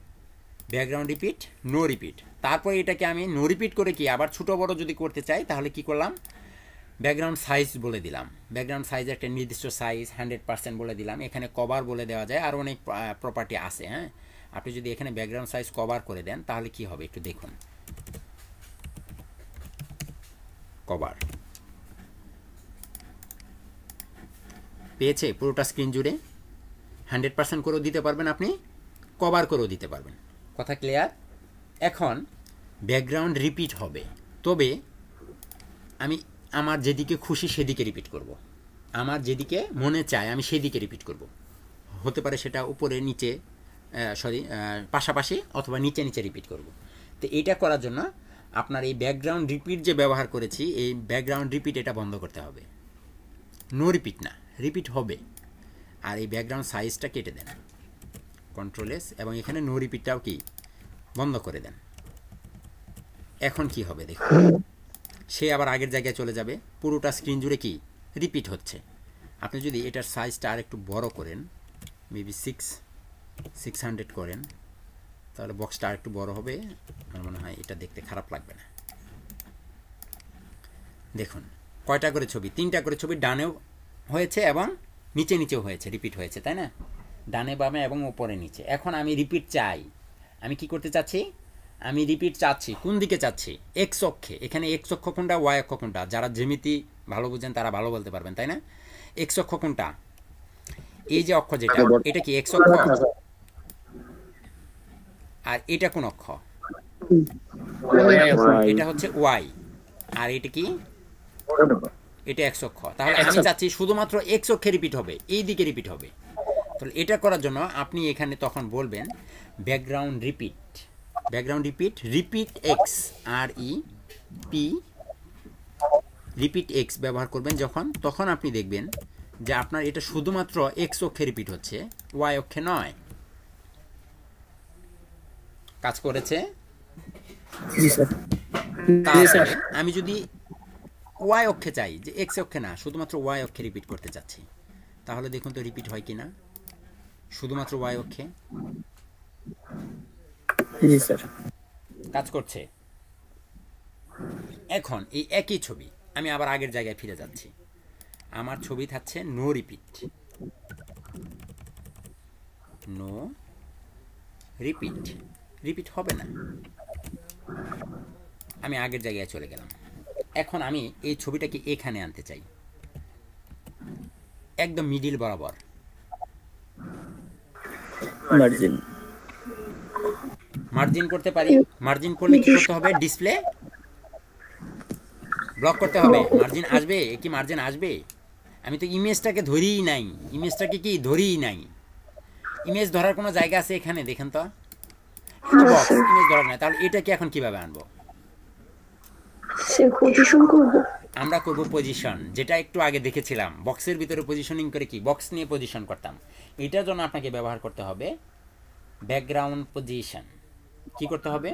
Speaker 1: Background repeat, no repeat. তারপরে এটাকে আমি নো রিপিট করে কি আবার ছোটো বড় যদি করতে চাই তাহলে কি করলাম? ব্যাকগ্রাউন্ড সাইজ বলে দিলাম। ব্যাকগ্রাউন্ড সাইজ একটা নির্দিষ্ট সাইজ 100% বলে দিলাম। এখানে কভার বলে দেওয়া যায়, আর অনেক প্রপার্টি আছে, হ্যাঁ। আপনি যদি এখানে ব্যাকগ্রাউন্ড সাইজ কভার করে দেন তাহলে কি হবে একটু দেখুন। কভার পেয়েছে পুরোটা স্ক্রিন জুড়ে। 100% করেও দিতে পারবেন আপনি, কভার করেও দিতে পারবেন। কথা ক্লিয়ার? এখন ব্যাকগ্রাউন্ড রিপিট হবে, তবে আমি আমার যেদিকে খুশি সেদিকে রিপিট করব। আমার যেদিকে মনে চায় আমি সেদিকে রিপিট করব। হতে পারে সেটা উপরে নিচে, পাশাপাশি, অথবা নিচে নিচে রিপিট করব। তো এইটা করার জন্য আপনার এই ব্যাকগ্রাউন্ড রিপিট যে ব্যবহার করেছি, এই ব্যাকগ্রাউন্ড রিপিট এটা বন্ধ করতে হবে। নো রিপিট না, রিপিট হবে। আর এই ব্যাকগ্রাউন্ড সাইজটা কেটে দেন, কন্ট্রোল এস, এবং এখানে নো রিপিটটাও কি বন্ধ করে দেন। এখন কি হবে দেখুন, সে আবার আগের জায়গায় চলে যাবে। পুরোটা স্ক্রিন জুড়ে কি রিপিট হচ্ছে। আপনি যদি এটার সাইজটা আর একটু বড় করেন, মেবি 600 করেন, তাহলে বক্সটা আর একটু বড় হবে। আমার মনে হয় এটা দেখতে খারাপ লাগবে না। দেখুন কয়টা করে ছবি? 3টা করে ছবি ডানেও হয়েছে এবং নিচে নিচেও হয়েছে, রিপিট হয়েছে, তাই না? ডানে বামে এবং উপরে নিচে। এখন আমি রিপিট চাই। আমি কি করতে চাচ্ছি? আমি রিপিট চাচ্ছি। কোন দিকে চাচ্ছি? এক্স অক্ষে। এখানে এক্স অক্ষ কোনটা, ওয়াই অক্ষ কোনটা? যারা জ্যামিতি ভালো বুঝেন তারা ভালো বলতে পারবেন, তাই না? এক্স অক্ষ কোনটা? এই যে অক্ষ যেটা, এটা কি এক্স অক্ষ? আর এটা কোন অক্ষ? এটা হচ্ছে ওয়াই। আর এটা কি? এটা এক্স অক্ষ। তাহলে আমি চাচ্ছি শুধুমাত্র এক্স অক্ষে রিপিট হবে, এই দিকে রিপিট হবে। তাহলে এটা করার জন্য আপনি এখানে তখন বলবেন background repeat. Background repeat, repeat X, R E P, repeat X ব্যবহার করবেন যখন, তখন আপনি দেখবেন যে আপনার এটা শুধুমাত্র এক্স অক্ষে রিপিট হচ্ছে, ওয়াই অক্ষে নয়। কাজ করেছে? তাহলে আমি যদি ওয়াই অক্ষে চাই, যে এক্স অক্ষে না, শুধুমাত্র ওয়াই অক্ষে রিপিট করতে চাচ্ছি, তাহলে দেখুন তো রিপিট হয় কিনা শুধুমাত্র ওয়াই অক্ষে। কাজ করছে। এখন এই একই ছবি আমি আবার আগের জায়গায় ফিরে যাচ্ছি। আমার ছবি থাকছে no repeat, no repeat, repeat হবে না। আমি আগের জায়গায় চলে গেলাম। এখন আমি এই ছবিটাকে এখানে আনতে চাই, একদম মিডিল বরাবর।
Speaker 3: মার্জিন,
Speaker 1: মার্জিন করতে পারি। মার্জিন করলে কি করতে হবে? ডিসপ্লে ব্লক করতে হবে। মার্জিন আসবে কি? মার্জিন আসবে? আমি তো ইমেজটাকে ধরিই নাই। ইমেজটাকে কি ধরিই নাই? ইমেজ ধরার কোনো জায়গা আছে এখানে? দেখেন তো, বক্স ইমেজ ধরার নাই। তাহলে এটাকে এখন কিভাবে আনবো? আমরা করব পজিশন, যেটা একটু আগে দেখেছিলাম। বক্সের ভিতরে পজিশনিং করে কি বক্স নিয়ে পজিশন করতাম। এটার জন্য আপনাকে ব্যবহার করতে হবে ব্যাকগ্রাউন্ড পজিশন। কি করতে হবে?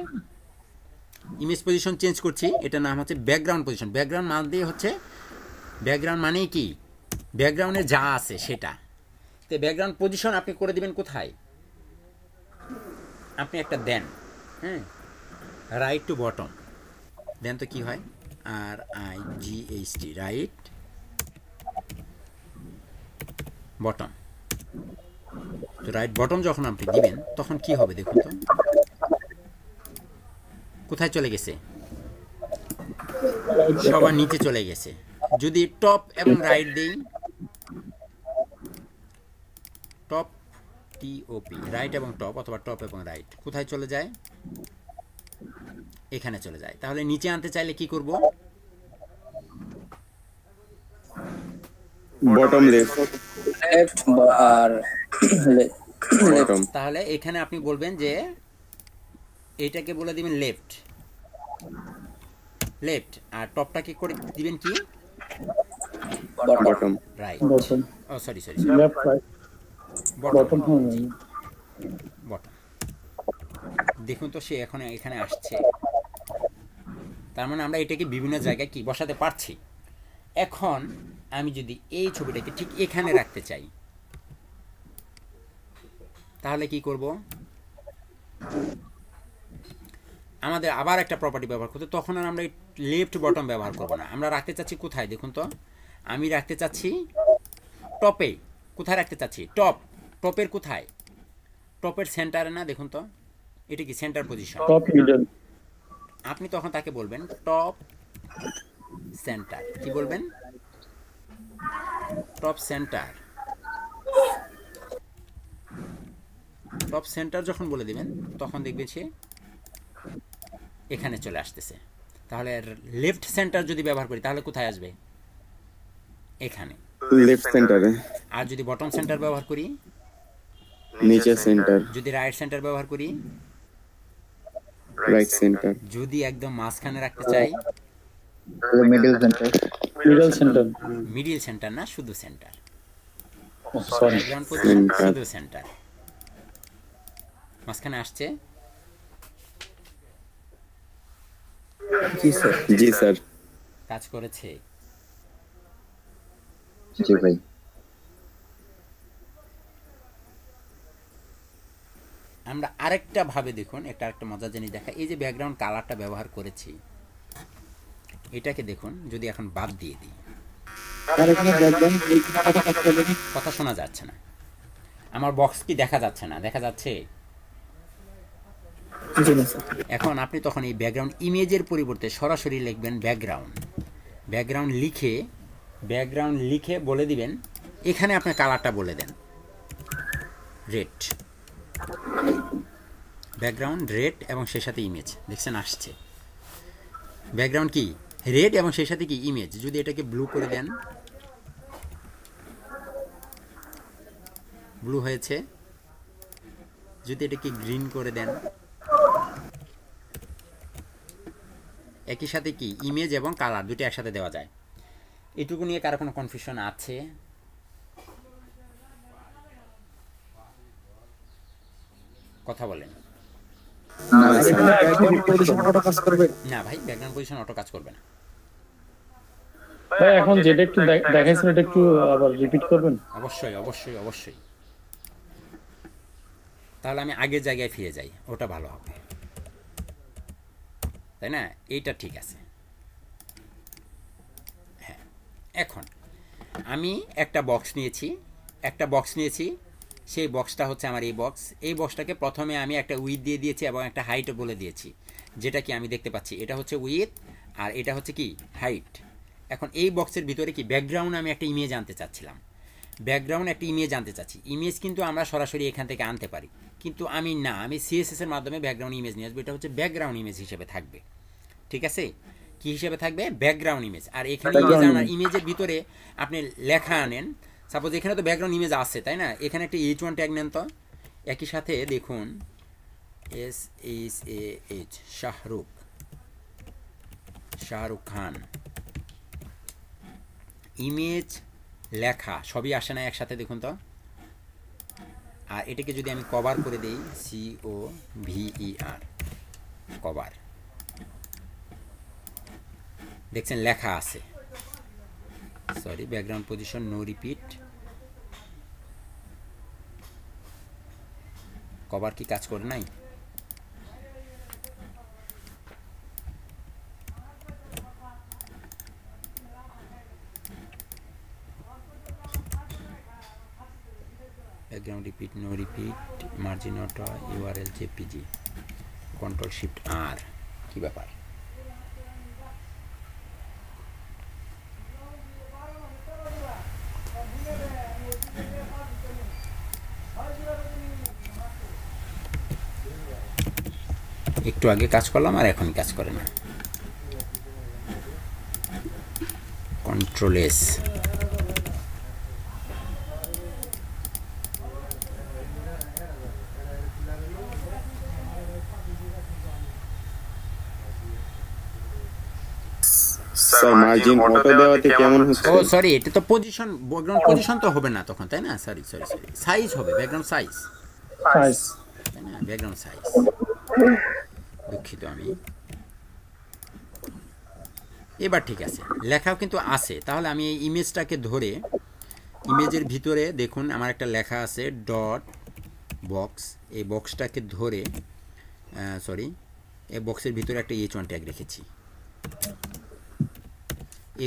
Speaker 1: ইমেজ পজিশন চেঞ্জ করছি, এটার নাম হচ্ছে ব্যাকগ্রাউন্ড পজিশন। ব্যাকগ্রাউন্ড মানে হচ্ছে, ব্যাকগ্রাউন্ড মানেই কি? ব্যাকগ্রাউন্ডে যা আছে সেটা। তো ব্যাকগ্রাউন্ড পজিশন আপনি করে দিবেন কোথায়? আপনি একটা দেন, হ্যাঁ, রাইট টু বটম দেন তো কি হয়? RIGHT, right bottom. তো রাইট বটম যখন আপনি দিবেন তখন কি হবে দেখুন তো, কোথায় চলে গেছে? সবার নিচে চলে গেছে। যদি টপ এবং রাইট দেই টপ টিওপি, রাইট এবং টপ অথবা টপ এবং রাইট কোথায় চলে যায়? এখানে চলে যায়। তাহলে নিচে আনতে চাইলে কি করব?
Speaker 2: বটম লেফট,
Speaker 3: লেফট আর
Speaker 2: বটম,
Speaker 1: তাহলে এখানে আপনি বলবেন যে এইটাকে বলে দিবেন লেফট, লেফট, আর টপটাকে করে দিবেন কি?
Speaker 2: Bottom,
Speaker 1: right.
Speaker 3: Bottom,
Speaker 1: oh sorry sorry,
Speaker 3: left right
Speaker 1: bottom.
Speaker 3: Bottom.
Speaker 1: Bottom. দেখুন তো সে এখন এখানে আসছে, তার মানে আমরা এটাকে বিভিন্ন জায়গায় কি বসাতে পারছি। এখন আমি যদি এই ছবিটাকে ঠিক এখানে রাখতে চাই তাহলে কি করব? আমাদের আবার একটা প্রপার্টি ব্যবহার করতে, তখন আর আমরা লেফট বটম ব্যবহার করব না। আমরা রাখতে চাচ্ছি কোথায় দেখুন তো, আমি রাখতে চাচ্ছি টপে। কোথায় রাখতে চাচ্ছি? টপ। টপের কোথায়? টপের সেন্টারে না? দেখুন তো এটা কি সেন্টার পজিশন?
Speaker 3: Top middle.
Speaker 1: আপনি তখন তাকে বলবেন টপ সেন্টার। কি বলবেন? Top centre. টপ সেন্টার যখন বলে দিবেন তখন দেখবেন সে এখানে চলে আসতেছে। তাহলে লেফট সেন্টার যদি ব্যবহার করি তাহলে কোথায় আসবে? এখানে।
Speaker 2: লেফট সেন্টারে,
Speaker 1: আর যদি বটম সেন্টার ব্যবহার করি,
Speaker 2: নিচে সেন্টার,
Speaker 1: যদি রাইট সেন্টার ব্যবহার করি,
Speaker 2: রাইট সেন্টার,
Speaker 1: যদি একদম মাঝখানে রাখতে চাই,
Speaker 4: middle centre,
Speaker 3: middle centre.
Speaker 1: Middle centre না, শুধু centre.
Speaker 3: Sorry,
Speaker 1: background position
Speaker 2: Center.
Speaker 1: শুধু সেন্টার। মাঝখানে আসছে?
Speaker 3: জি স্যার।
Speaker 2: জি স্যার,
Speaker 1: কাজ করেছে?
Speaker 4: জি ভাই।
Speaker 1: আমরা আরেকটা ভাবে দেখুন, আরেকটা মজার জিনিস দেখা, এই যে ব্যাকগ্রাউন্ড কালারটা ব্যবহার করেছি, এটাকে দেখুন যদি এখন বাদ দিয়ে দিই,
Speaker 3: আর এখানে ব্যাকগ্রাউন্ড
Speaker 1: কথা শোনা যাচ্ছে না। আমার বক্স কি দেখা যাচ্ছে না? দেখা যাচ্ছে?
Speaker 3: জি না স্যার।
Speaker 1: এখন আপনি তখন এই ব্যাকগ্রাউন্ড ইমেজের পরিবর্তে সরাসরি লিখবেন ব্যাকগ্রাউন্ড। ব্যাকগ্রাউন্ড লিখে বলে দিবেন, এখানে আপনার কালারটা বলে দেন রেড, ব্যাকগ্রাউন্ড রেড এবং সেই সাথে ইমেজ। দেখছেন আসছে ব্যাকগ্রাউন্ড কি রেড এবং সেই সাথে কি ইমেজ। যদি এটাকে ব্লু করে দেন, ব্লু হয়েছে। যদি এটাকে গ্রিন করে দেন, একই সাথে কি ইমেজ এবং কালার দুটো একসাথে দেওয়া যায়। এটুকু নিয়ে কারো কোনো কনফিউশন আছে? কথা বলেন।
Speaker 2: না স্যার,
Speaker 3: ব্যাকগ্রাউন্ড পজিশন অটো কাজ করবে?
Speaker 1: না ভাই, ব্যাকগ্রাউন্ড পজিশন অটো কাজ করবে না।
Speaker 3: ভাই এখন যেটা একটু দেখাইছেন এটা একটু আবার রিপিট করবেন?
Speaker 1: অবশ্যই অবশ্যই অবশ্যই। তাহলে আমি আগের জায়গায় ফিরে যাই, ওটা ভালো হবে, তাই না? এইটা ঠিক আছে। হ্যাঁ, এখন আমি একটা বক্স নিয়েছি, সেই বক্সটা হচ্ছে আমার এই বক্সটাকে প্রথমে আমি একটা উইথ দিয়ে দিয়েছি এবং একটা হাইটও বলে দিয়েছি, যেটা কি আমি দেখতে পাচ্ছি এটা হচ্ছে উইথ আর এটা হচ্ছে কি হাইট। এখন এই বক্সের ভিতরে কি ব্যাকগ্রাউন্ড আমি একটা ইমেজ আনতে চাচ্ছিলাম, ইমেজ কিন্তু আমরা সরাসরি এখান থেকে আনতে পারি, কিন্তু আমি সিএসএস এর মাধ্যমে ব্যাকগ্রাউন্ড ইমেজ নিয়ে আসবো। এটা হচ্ছে ব্যাকগ্রাউন্ড ইমেজ হিসেবে থাকবে, ঠিক আছে? কি হিসেবে থাকবে? Background image. আর এখানে ইমেজের ভিতরে আপনি লেখা আনেন, সাপোজ এখানে তো ব্যাকগ্রাউন্ড ইমেজ আছে, তাই না? এখানে একটা H1 ট্যাগ নেন তো, একই সাথে দেখুন SHAH শাহরুখ খান, ইমেজ লেখা সবই আসে না একসাথে? দেখুন তো। আর এটাকে যদি আমি কভার করে দিই, COVER, কভার, দেখছেন লেখা আছে। Sorry, background position no repeat, cover কি কাজ করে নাই? Background repeat, no repeat, margin auto, URL JPG, control shift R. কি ব্যাপার? একটু আগে কাজ করলাম আর এখন কাজ করে না। Control S,
Speaker 2: sir margin auto দেওয়াতে কেমন হচ্ছে?
Speaker 1: ও সরি, এটা তো পজিশন, ব্যাকগ্রাউন্ড পজিশন তো হবে না তখন, তাই না? সরি সরি সরি, সাইজ হবে, ব্যাকগ্রাউন্ড সাইজ, তাই না? ব্যাকগ্রাউন্ড সাইজ, দুঃখিত আমি। এবার ঠিক আছে, লেখাও কিন্তু আছে। তাহলে আমি এই ইমেজটাকে ধরে, ইমেজের ভিতরে দেখুন আমার একটা লেখা আছে ডট বক্স, এই বক্সটাকে ধরে, সরি, এই বক্সের ভিতরে একটা H1 ট্যাগ রেখেছি,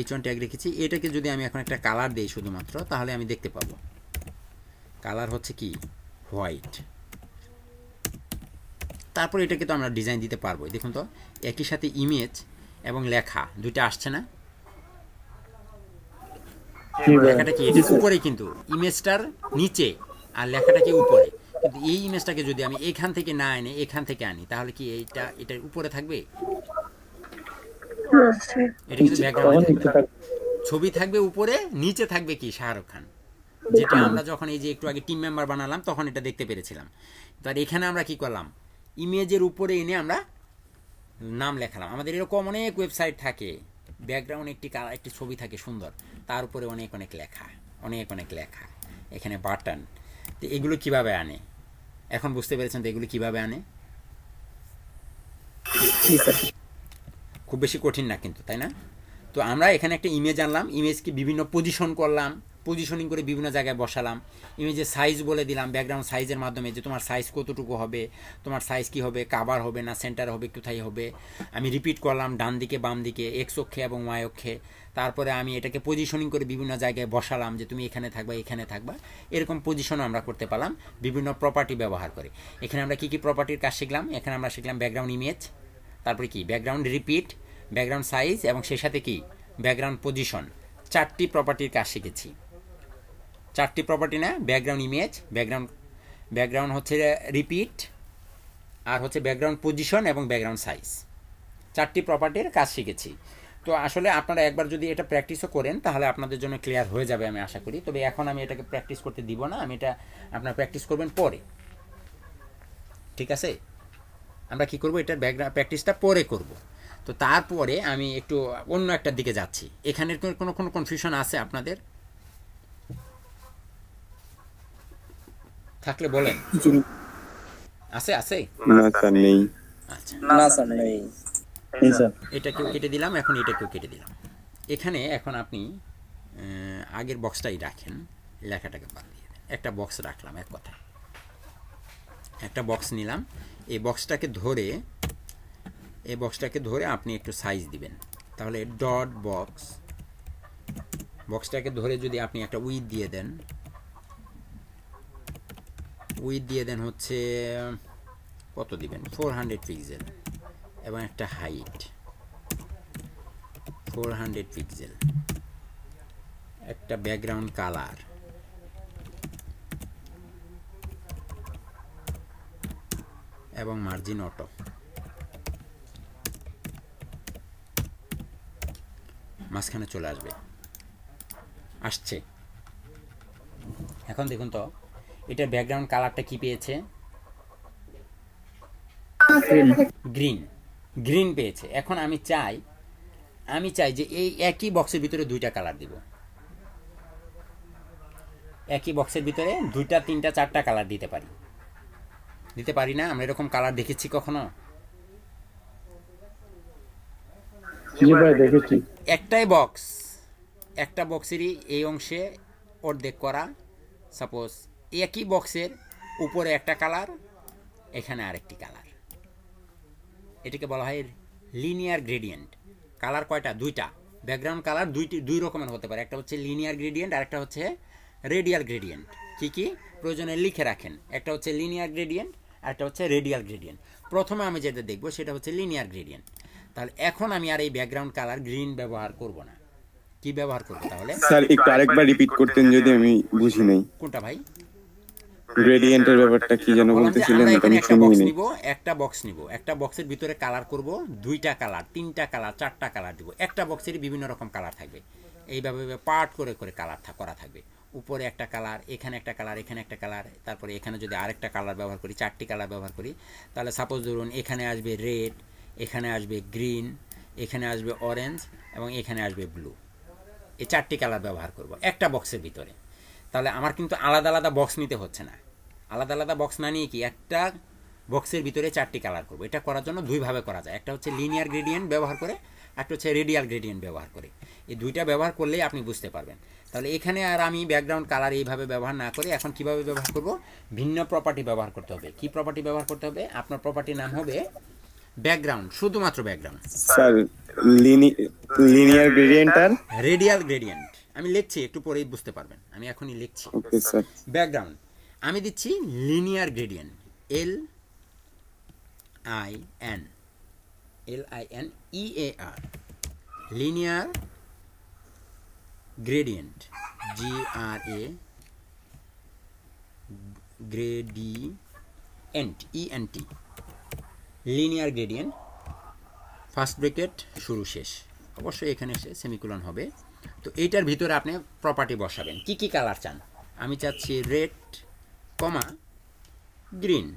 Speaker 1: H1 ট্যাগ রেখেছি। এটাকে যদি আমি এখন একটা কালার দিই শুধুমাত্র, তাহলে আমি দেখতে পাবো কালার হচ্ছে কি হোয়াইট। তারপর এটাকে তো আমরা ডিজাইন দিতে পারবো। দেখুন তো একই সাথে ইমেজ এবং লেখা দুইটা আসছে না? লেখাটা কি এটা উপরে, কিন্তু ইমেজটার নিচে, আর লেখাটা কি উপরে। কিন্তু এই ইমেজটাকে যদি আমি এখান থেকে না এনে এখান থেকে আনি, তাহলে কি এটার উপরে থাকবে? এটা কিন্তু ব্যাকগ্রাউন্ড ছবি থাকবে উপরে, নিচে থাকবে কি শাহরুখ খান, যেটা আমরা যখন এই যে একটু আগে টিম মেম্বার বানালাম তখন এটা দেখতে পেরেছিলাম। তার এখানে আমরা কি করলাম, ইমেজের উপরে এনে আমরা নাম লেখালাম। আমাদের এরকম অনেক ওয়েবসাইট থাকে, ব্যাকগ্রাউন্ড একটি ছবি থাকে সুন্দর, তার উপরে অনেক অনেক লেখা, অনেক অনেক লেখা, এখানে বাটন। তো এগুলো কিভাবে আনে এখন বুঝতে পেরেছেন তো? এগুলো কিভাবে আনে, খুব বেশি কঠিন না কিন্তু, তাই না? তো আমরা এখানে একটা ইমেজ আনলাম, ইমেজকে বিভিন্ন পজিশন করলাম, পজিশনিং করে বিভিন্ন জায়গায় বসালাম, ইমেজের সাইজ বলে দিলাম ব্যাকগ্রাউন্ড সাইজের মাধ্যমে, যে তোমার সাইজ কতটুকু হবে, তোমার সাইজ কি হবে, কাভার হবে না সেন্টার হবে, কোথায় হবে। আমি রিপিট করলাম ডান দিকে বাম দিকে, এক্স অক্ষে এবং ওয়াই অক্ষে। তারপরে আমি এটাকে পজিশনিং করে বিভিন্ন জায়গায় বসালাম, যে তুমি এখানে থাকবা এখানে থাকবা, এরকম পজিশনও আমরা করতে পারলাম বিভিন্ন প্রপার্টি ব্যবহার করে। এখানে আমরা কী কী প্রপার্টির কাজ শিখলাম? এখানে আমরা শিখলাম ব্যাকগ্রাউন্ড ইমেজ, তারপরে কি ব্যাকগ্রাউন্ড রিপিট, ব্যাকগ্রাউন্ড সাইজ এবং সেই সাথে কি ব্যাকগ্রাউন্ড পজিশন। 4টি প্রপার্টির কাজ শিখেছি। 4টি প্রপার্টি না, ব্যাকগ্রাউন্ড ইমেজ, ব্যাকগ্রাউন্ড হচ্ছে রিপিট, আর হচ্ছে ব্যাকগ্রাউন্ড পজিশন এবং ব্যাকগ্রাউন্ড সাইজ। 4টি প্রপার্টির কাজ শিখেছি। তো আসলে আপনারা একবার যদি এটা প্র্যাকটিসও করেন তাহলে আপনাদের জন্য ক্লিয়ার হয়ে যাবে আমি আশা করি। তবে এখন আমি এটাকে প্র্যাকটিস করতে দিব না, আমি এটা আপনারা প্র্যাকটিস করবেন পরে, ঠিক আছে? আমরা কি করব, এটার ব্যাকগ্রাউন্ড প্র্যাকটিসটা পরে করব। তো তারপরে আমি একটু অন্য একটার দিকে যাচ্ছি। এখানের কোনো কোনো কনফিউশন আছে আপনাদের? থাকলে বলেন। আছে আছে?
Speaker 2: না স্যার নেই।
Speaker 1: আচ্ছা,
Speaker 3: না স্যার নেই।
Speaker 1: এটাকেও কেটে দিলাম, এখন এটাকেও কেটে দিলাম। এখানে এখন আপনি আগের বক্সটাই রাখেন, লেখাটাকে বাদ দিয়ে দেন। একটা বক্স রাখলাম, এক কথা একটা বক্স নিলাম। এই বক্সটাকে ধরে আপনি একটু সাইজ দিবেন। তাহলে ডট বক্সটাকে ধরে যদি আপনি একটা উইথ দিয়ে দেন হচ্ছে কত দিবেন, 400 পিক্সেল, এবং একটা হাইট 400 পিক্সেল, একটা ব্যাকগ্রাউন্ড কালার, এবং মার্জিন অটো। মাঝখানে চলে আসছে। এখন দেখুন তো এটার ব্যাকগ্রাউন্ড কালারটা কি পেয়েছে? গ্রিন পেয়েছে। এখন আমি চাই যে এই একই বক্সের ভিতরে 2টা কালার দিব। একই বক্সের ভিতরে 2টা 3টা 4টা কালার দিতে পারি না? আমরা এরকম কালার দেখেছি কখনো? একটাই বক্স, একটা বক্সেরই এই অংশে অর্ধেক করা। সাপোজ একই বক্সের উপরে একটা কালার, এখানে আরেকটি কালার। এটাকে বলা হয় লিনিয়ার গ্রেডিয়েন্ট। কালার কয়টা? 2টা। ব্যাকগ্রাউন্ড কালার দুই রকমের হতে পারে, একটা হচ্ছে লিনিয়ার গ্রেডিয়েন্ট আর একটা হচ্ছে রেডিয়াল গ্রেডিয়েন্ট। কি প্রয়োজনে লিখে রাখেন, একটা হচ্ছে লিনিয়ার গ্রেডিয়েন্ট আর একটা হচ্ছে রেডিয়াল গ্রেডিয়েন্ট। প্রথমে আমি যেটা দেখব সেটা হচ্ছে লিনিয়ার গ্রেডিয়েন্ট। তাহলে এখন আমি আর এই ব্যাকগ্রাউন্ড কালার গ্রিন ব্যবহার করব না। কি ব্যবহার করব তাহলে?
Speaker 2: স্যার একটু আরেকবার রিপিট করতেন যদি, আমি বুঝি নাই।
Speaker 1: কোনটা ভাই?
Speaker 2: গ্রেডিয়েন্টের ব্যাপারটা কি যেন
Speaker 1: বললাম যে
Speaker 2: বলতেছিলেন,
Speaker 1: আমরা
Speaker 2: এটা
Speaker 1: এখানে
Speaker 2: আমি
Speaker 1: একটা বক্স
Speaker 2: শুনিনি।
Speaker 1: নিব, একটা বক্সের ভিতরে কালার করব, 2টা কালার, 3টা কালার, 4টা কালার দিব। একটা বক্সেরই বিভিন্ন রকম কালার থাকবে, এইভাবে পার্ট করে করে কালার করা থাকবে। উপরে একটা কালার, এখানে একটা কালার, এখানে একটা কালার, তারপরে এখানে যদি আরেকটা কালার ব্যবহার করি, 4টি কালার ব্যবহার করি, তাহলে সাপোজ ধরুন এখানে আসবে রেড, এখানে আসবে গ্রিন, এখানে আসবে অরেঞ্জ এবং এখানে আসবে ব্লু। এই 4টি কালার ব্যবহার করব একটা বক্সের ভিতরে। তাহলে আমার কিন্তু আলাদা আলাদা বক্স নিতে হচ্ছে না। আলাদা আলাদা বক্স না নিয়ে কি একটা বক্সের ভিতরে 4টি কালার করব। এটা করার জন্য দুইভাবে করা যায়, একটা হচ্ছে লিনিয়ার গ্রেডিয়েন্ট ব্যবহার করে, একটা হচ্ছে রেডিয়াল গ্রেডিয়েন্ট ব্যবহার করে। এই দুইটা ব্যবহার করলেই আপনি বুঝতে পারবেন। তাহলে এখানে আর আমি ব্যাকগ্রাউন্ড কালার এইভাবে ব্যবহার না করে এখন কিভাবে ব্যবহার করব, ভিন্ন প্রপার্টি ব্যবহার করতে হবে। কি প্রপার্টি ব্যবহার করতে হবে? আপনার প্রপার্টির নাম হবে ব্যাকগ্রাউন্ড, শুধুমাত্র ব্যাকগ্রাউন্ড।
Speaker 2: স্যার লিনিয়ার গ্রেডিয়েন্ট আর
Speaker 1: রেডিয়াল গ্রেডিয়েন্ট আমি লিখছি, একটু পরেই বুঝতে পারবেন, আমি এখনই লিখছি।
Speaker 2: Okay sir.
Speaker 1: ব্যাকগ্রাউন্ড আমি দিচ্ছি linear gradient, LINEAR, linear gradient, GRADIENT, linear gradient, first bracket শুরু শেষ, অবশ্যই এখানে এসে সেমিকোলন হবে। তো এইটার ভিতরে আপনি প্রপার্টি বসাবেন, কি কি কালার চান। আমি চাচ্ছি রেড, কমা গ্রিন,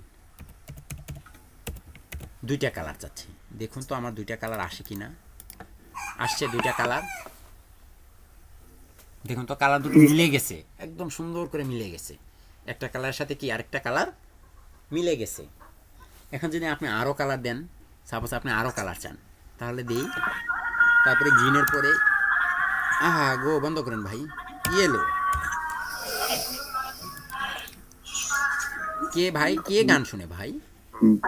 Speaker 1: 2টা কালার চাচ্ছি। দেখুন তো আমার 2টা কালার আসে কি না। আসছে 2টা কালার, দেখুন তো কালার দুটো মিলে গেছে, একদম সুন্দর করে মিলে গেছে। একটা কালারের সাথে কি আরেকটা কালার মিলে গেছে। এখন যদি আপনি আরও কালার দেন, সাপোজ আপনি আরও কালার চান, তাহলে দিই, তারপরে গ্রিনের পরে আহা গো বন্ধ করেন ভাই, ইয়েলো, কে ভাই কে গান শুনে ভাই,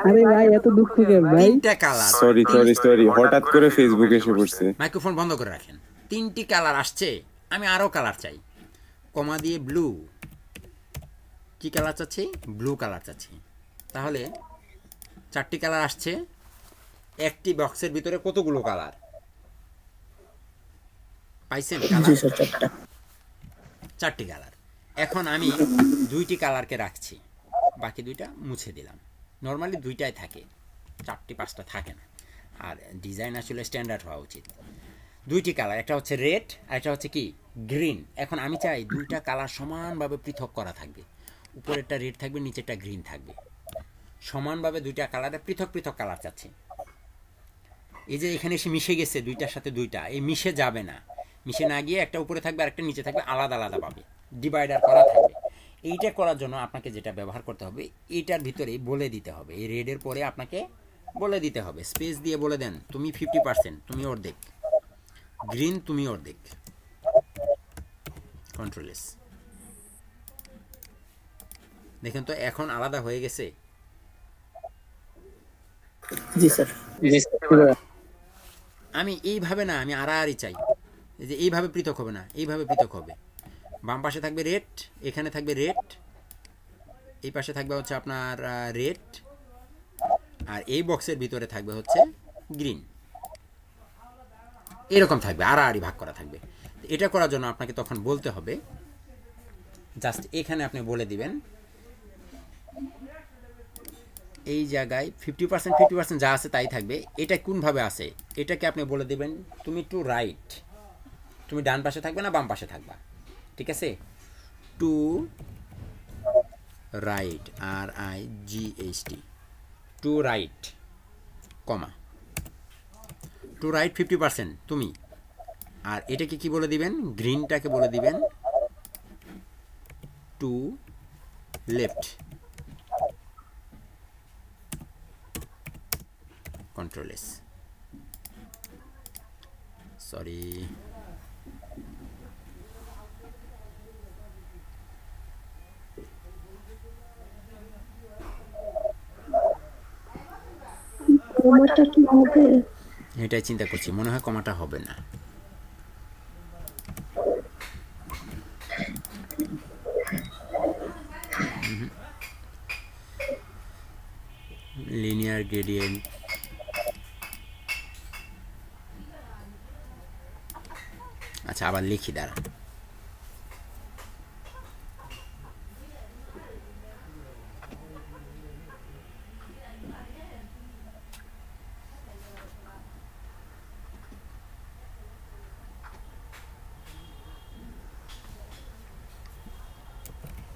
Speaker 3: আরে ভাই এত দুঃখ কেন ভাই?
Speaker 1: 3টা কালার,
Speaker 2: সরি হঠাৎ করে ফেসবুকে এসে পড়ছে।
Speaker 1: মাইক্রোফোন বন্ধ করে রাখেন। 3টি কালার আসছে, আমি আরও কালার চাই, কমা দিয়ে ব্লু, কি কালার চাচ্ছি? ব্লু কালার চাচ্ছি। তাহলে 4টি কালার আসছে, একটি বক্সের ভিতরে কতগুলো কালার পাইছেন?
Speaker 3: জি স্যার, 4টা।
Speaker 1: 4টি কালার। এখন আমি 2টি কালারকে রাখছি, বাকি 2টা মুছে দিলাম। নর্মালি 2টাই থাকে, 4টি 5টা থাকে না, আর ডিজাইন আসলে স্ট্যান্ডার্ড হওয়া উচিত। 2টি কালার, একটা হচ্ছে রেড আর একটা হচ্ছে কি গ্রিন। এখন আমি চাই 2টা কালার সমানভাবে পৃথক করা থাকবে, উপরেরটা রেড থাকবে, নিচেরটা গ্রিন থাকবে, সমানভাবে 2টা কালারে পৃথক পৃথক কালার চাচ্ছি। এই যে এখানে এসে মিশে গেছে 2টার সাথে 2টা, এই মিশে যাবে না, মিশে না গিয়ে একটা উপরে থাকবে আর একটা নিচে থাকবে, আলাদা আলাদা পাবে, ডিভাইডার করা থাকবে। এইটা করার জন্য আপনাকে যেটা ব্যবহার করতে হবে, এইটার ভিতরেই বলে দিতে হবে, এই রেডের পরে আপনাকে বলে দিতে হবে, স্পেস দিয়ে বলে দেন তুমি 50%, তুমি অর্ধেক, গ্রিন তুমি অর্ধেক, কন্ট্রোল এস। দেখেন তো এখন আলাদা হয়ে গেছে।
Speaker 3: জি স্যার।
Speaker 1: আমি এইভাবে না, আমি আড়াআড়ি চাই, এই যে এইভাবে পৃথক হবে না, এইভাবে পৃথক হবে। বাম পাশে থাকবে রেড, এখানে থাকবে রেড, এই পাশে থাকবে হচ্ছে আপনার রেড, আর এই বক্সের ভিতরে থাকবে হচ্ছে গ্রিন, এরকম থাকবে, আড়াআড়ি ভাগ করা থাকবে। এটা করার জন্য আপনাকে তখন বলতে হবে, জাস্ট এখানে আপনি বলে দিবেন এই জায়গায় 50% যা আছে তাই থাকবে। এটা কোনভাবে আছে এটাকে আপনি বলে দেবেন তুমি টু রাইট, তুমি ডান পাশে থাকবে না বাম পাশে থাকবা, ঠিক আছে? To right, RIGHT, to right, comma to right 50% তুমি। আর এটাকে কি বলে দিবেন? গ্রিনটাকে বলে দিবেন to left, control S, sorry
Speaker 5: কমাটা কি হবে?
Speaker 1: এটাই চিন্তা করছি, মনে হয় কমাটা হবে না। লিনিয়ার গ্রেডিয়েন্ট, আচ্ছা আবার লিখি, দাঁড়া,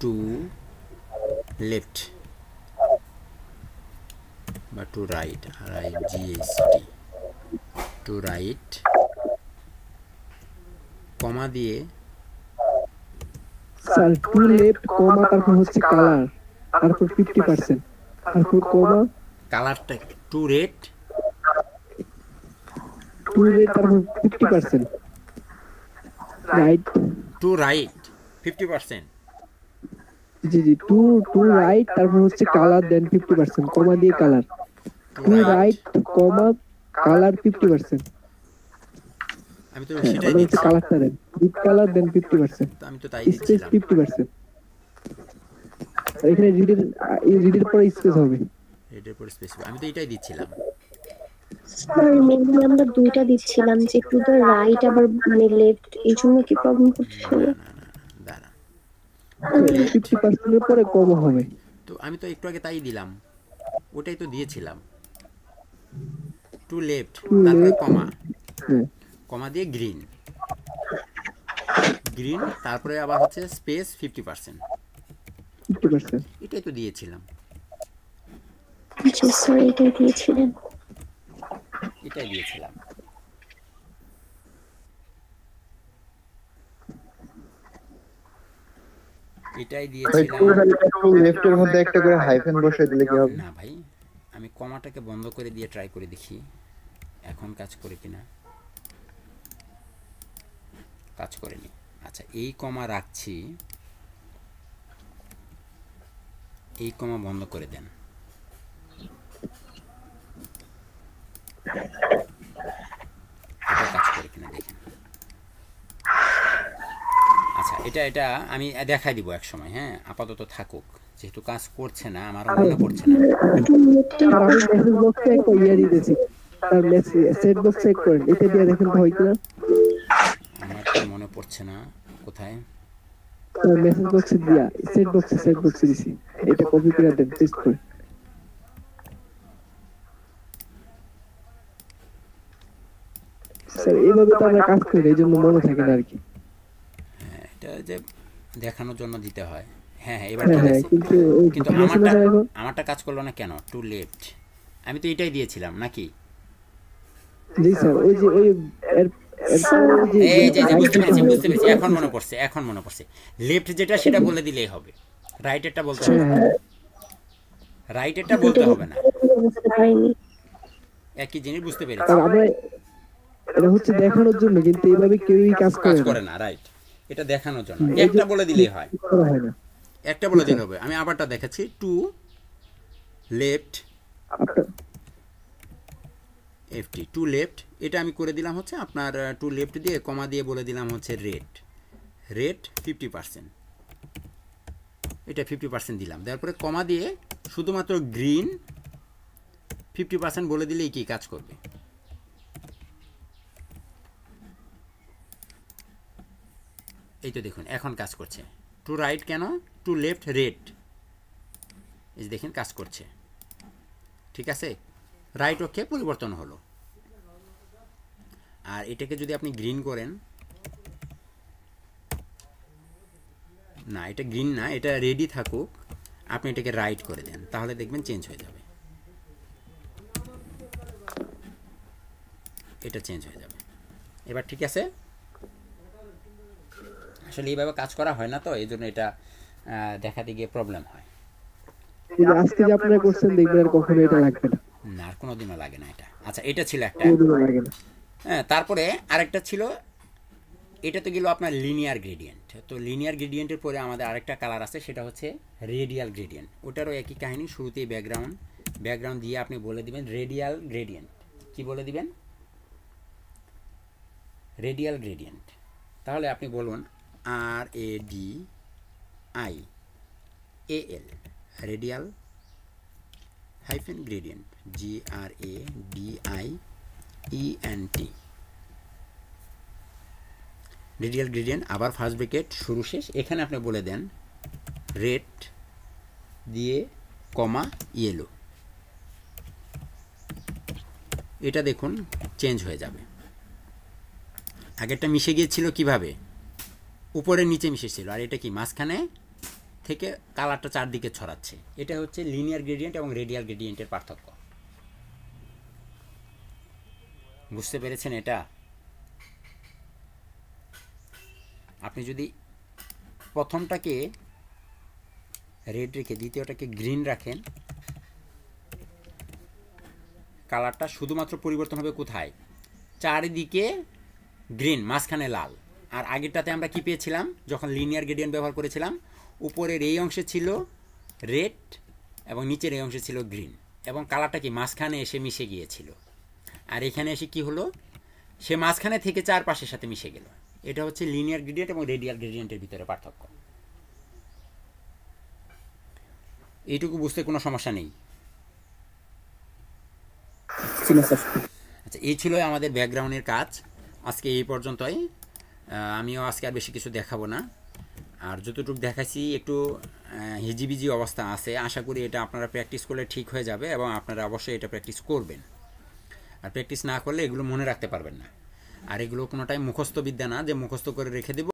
Speaker 1: টু লেফট বা to right, RIGHT, to right, comma দিয়ে
Speaker 4: স্যার টু লেফট কমা তারপর হচ্ছে কালার তারপর 50% তারপর কমা
Speaker 1: কালারটা টু রেড,
Speaker 4: টু রেড তারপর 50% রাইট
Speaker 1: টু রাইট 50%,
Speaker 4: জি টু টু রাইট তারপর হচ্ছে কালার দেন 50% কমা দিয়ে colour to right comma colour 50%।
Speaker 1: আমি তো সেটাই
Speaker 4: হচ্ছে
Speaker 1: দিচ্ছি,
Speaker 4: কালারটা দেন ডিপ কালার দেন 50%
Speaker 1: তো আমি তো তাই
Speaker 4: স্পেস
Speaker 1: দিচ্ছিলাম।
Speaker 4: 50%। এখানে রিডের পরে স্পেস হবে।
Speaker 1: এটার পর স্পেসিফিক আমি তো এটাই দিচ্ছিলাম।
Speaker 5: স্যার মেনলি আমরা দুইটা দিচ্ছিলাম যে টু দ্য রাইট আবার মানে লেফট, এই জন্য কি প্রবলেম করছিল?
Speaker 1: দাঁড়া,
Speaker 4: 50% এর পরে কম হবে।
Speaker 1: তো আমি তো একটু আগে তাই দিলাম, ওটাই তো দিয়েছিলাম, টু লেফট তারপরে কমা,
Speaker 4: হ্যাঁ
Speaker 1: কমা দিয়ে গ্রিন, গ্রিন তারপরে আবার হচ্ছে স্পেস 50%,
Speaker 4: 50%।
Speaker 1: এটাই তো দিয়েছিলাম,
Speaker 5: আচ্ছা স্যার এটাই দিয়েছিলেন।
Speaker 1: এটাই দিয়েছিলাম। এটাই দিয়েছিলাম।
Speaker 2: লেফটের মধ্যে একটা করে হাইফেন বসিয়ে দিলে কি হবে?
Speaker 1: না ভাই, আমি কমাটাকে বন্ধ করে দিয়ে ট্রাই করে দেখি এখন কাজ করে কিনা। কাজ করেনি। আচ্ছা, এই কমা রাখছি, এই কমা বন্ধ করে দেন। এটা কাজ করে কিনা দেখেন। আচ্ছা, এটা আমি দেখাই দিব এক সময়, হ্যাঁ, আপাতত থাকুক, যেহেতু কাজ করছে না, আমার মনে পড়ছে না।
Speaker 4: আর আমি মেসেজ বক্সে একটা ইয়া দিতেছি, তার মেসেজ সেট বক্স চেক করেন, এটা দিয়ে দেখেন তো হয় কিনা।
Speaker 1: আমার তো মনে পড়ছে না কোথায়।
Speaker 4: তার মেসেজ বক্সে দিয়া সেট বক্সে দিছি, এটা কপি করে দেন টেস্ট করে। স্যার এইভাবে তো আমরা কাজ করি, এই জন্য মনে থাকে না আর কি।
Speaker 1: হ্যাঁ, এটা যে দেখানোর জন্য দিতে হয়। হ্যাঁ হ্যাঁ, এবার ঠিক আছে।
Speaker 4: কিন্তু
Speaker 1: কিন্তু আমারটা কাজ করলো না কেন? টু লেফট, আমি তো এটাই দিয়েছিলাম নাকি?
Speaker 4: জি স্যার, ওই যে ওই
Speaker 1: এই যে বুঝতে পেরেছি, এখন মনে পড়ছে। লেফট যেটা সেটা বলে দিলেই হবে, রাইটেরটা বলতে হবে না, রাইটেরটা বলতে হবে না, একই জিনিস বুঝতে পেরেছি।
Speaker 4: আমরা এটা হচ্ছে দেখানোর জন্য, কিন্তু এইভাবে কেউই কাজ
Speaker 1: করে না, রাইট, এটা দেখানোর জন্য একটা বলে দিলেই হয়,
Speaker 4: হয় না।
Speaker 1: একটা বলে দিলে হবে। আমি আবারটা দেখাচ্ছি, টু লেফট এফটি, টু লেফট, এটা আমি করে দিলাম হচ্ছে আপনার টু লেফট দিয়ে কমা দিয়ে বলে দিলাম হচ্ছে রেড 50%, এটা 50% দিলাম, তারপরে কমা দিয়ে শুধুমাত্র গ্রিন 50% বলে দিলেই কি কাজ করবে। এই তো দেখুন এখন কাজ করছে। টু রাইট কেন? টু লেফট রেড, এই যে দেখেন কাজ করছে, ঠিক আছে। রাইট ওকে পরিবর্তন হলো। আর এটাকে যদি আপনি গ্রিন করেন, না এটা গ্রিন না, এটা রেডি থাকুক, আপনি এটাকে রাইট করে দেন, তাহলে দেখবেন চেঞ্জ হয়ে যাবে, এটা চেঞ্জ হয়ে যাবে। এবার ঠিক আছে। আসলে এইভাবে কাজ করা হয় না, তো এই জন্য এটা দেখাতে গিয়ে প্রবলেম হয়।
Speaker 4: আজকে যে আপনারা করছেন দেখবেন আর কখনো এটা লাগবে না,
Speaker 1: না আর কোনোদিনও লাগে না এটা। আচ্ছা, এটা ছিল একটা।
Speaker 4: লাগে না।
Speaker 1: হ্যাঁ, তারপরে আরেকটা ছিল, এটা তো গেল আপনার লিনিয়ার গ্রেডিয়েন্ট। তো লিনিয়ার গ্রেডিয়েন্টের পরে আমাদের আরেকটা কালার আছে, সেটা হচ্ছে রেডিয়াল গ্রেডিয়েন্ট। ওটারও একই কাহিনী, শুরুতেই ব্যাকগ্রাউন্ড দিয়ে আপনি বলে দিবেন রেডিয়াল গ্রেডিয়েন্ট। কি বলে দিবেন? Radial gradient. তাহলে আপনি বলুন RADIAL, radial hyphen gradient, GRADIENT, radial gradient. আবার ফার্স্ট ব্র্যাকেট শুরু শেষ, এখানে আপনি বলে দেন রেড দিয়ে কমা ইয়েলো। এটা দেখুন চেঞ্জ হয়ে যাবে। আগেরটা মিশে গিয়েছিল কিভাবে? উপরে নিচে মিশেছিল, আর এটা কি মাঝখানে থেকে কালারটা চারদিকে ছড়াচ্ছে। এটা হচ্ছে লিনিয়ার গ্রেডিয়েন্ট এবং রেডিয়াল গ্রেডিয়েন্টের পার্থক্য। বুঝতে পেরেছেন এটা? আপনি যদি প্রথমটাকে রেড রেখে দ্বিতীয়টাকে গ্রিন রাখেন, কালারটা শুধুমাত্র পরিবর্তন হবে কোথায়? চারিদিকে গ্রিন, মাঝখানে লাল। আর আগেরটাতে আমরা কি পেয়েছিলাম যখন লিনিয়ার গ্রেডিয়েন্ট ব্যবহার করেছিলাম? উপরের এই অংশে ছিল রেড এবং নিচের এই অংশে ছিল গ্রিন, এবং কালারটা কি মাঝখানে এসে মিশে গিয়েছিল। আর এখানে এসে কি হলো? সে মাঝখানে থেকে চারপাশের সাথে মিশে গেল। এটা হচ্ছে লিনিয়ার গ্রেডিয়েন্ট এবং রেডিয়াল গ্রেডিয়েন্টের ভিতরে পার্থক্য। এইটুকু বুঝতে কোনো সমস্যা নেই। আচ্ছা, এই ছিল আমাদের ব্যাকগ্রাউন্ডের কাজ। আজকে এই পর্যন্তই। আমিও আজকে আর বেশি কিছু দেখাবো না। আর যতটুকু দেখাইছি একটু হিজিবিজি অবস্থা আছে। আশা করি এটা আপনারা প্র্যাকটিস করলে ঠিক হয়ে যাবে, এবং আপনারা অবশ্যই এটা প্র্যাকটিস করবেন। আর প্র্যাকটিস না করলে এগুলো মনে রাখতে পারবেন না। আর এগুলো কোনোটাই মুখস্থ বিদ্যা না যে মুখস্থ করে রেখে দেব।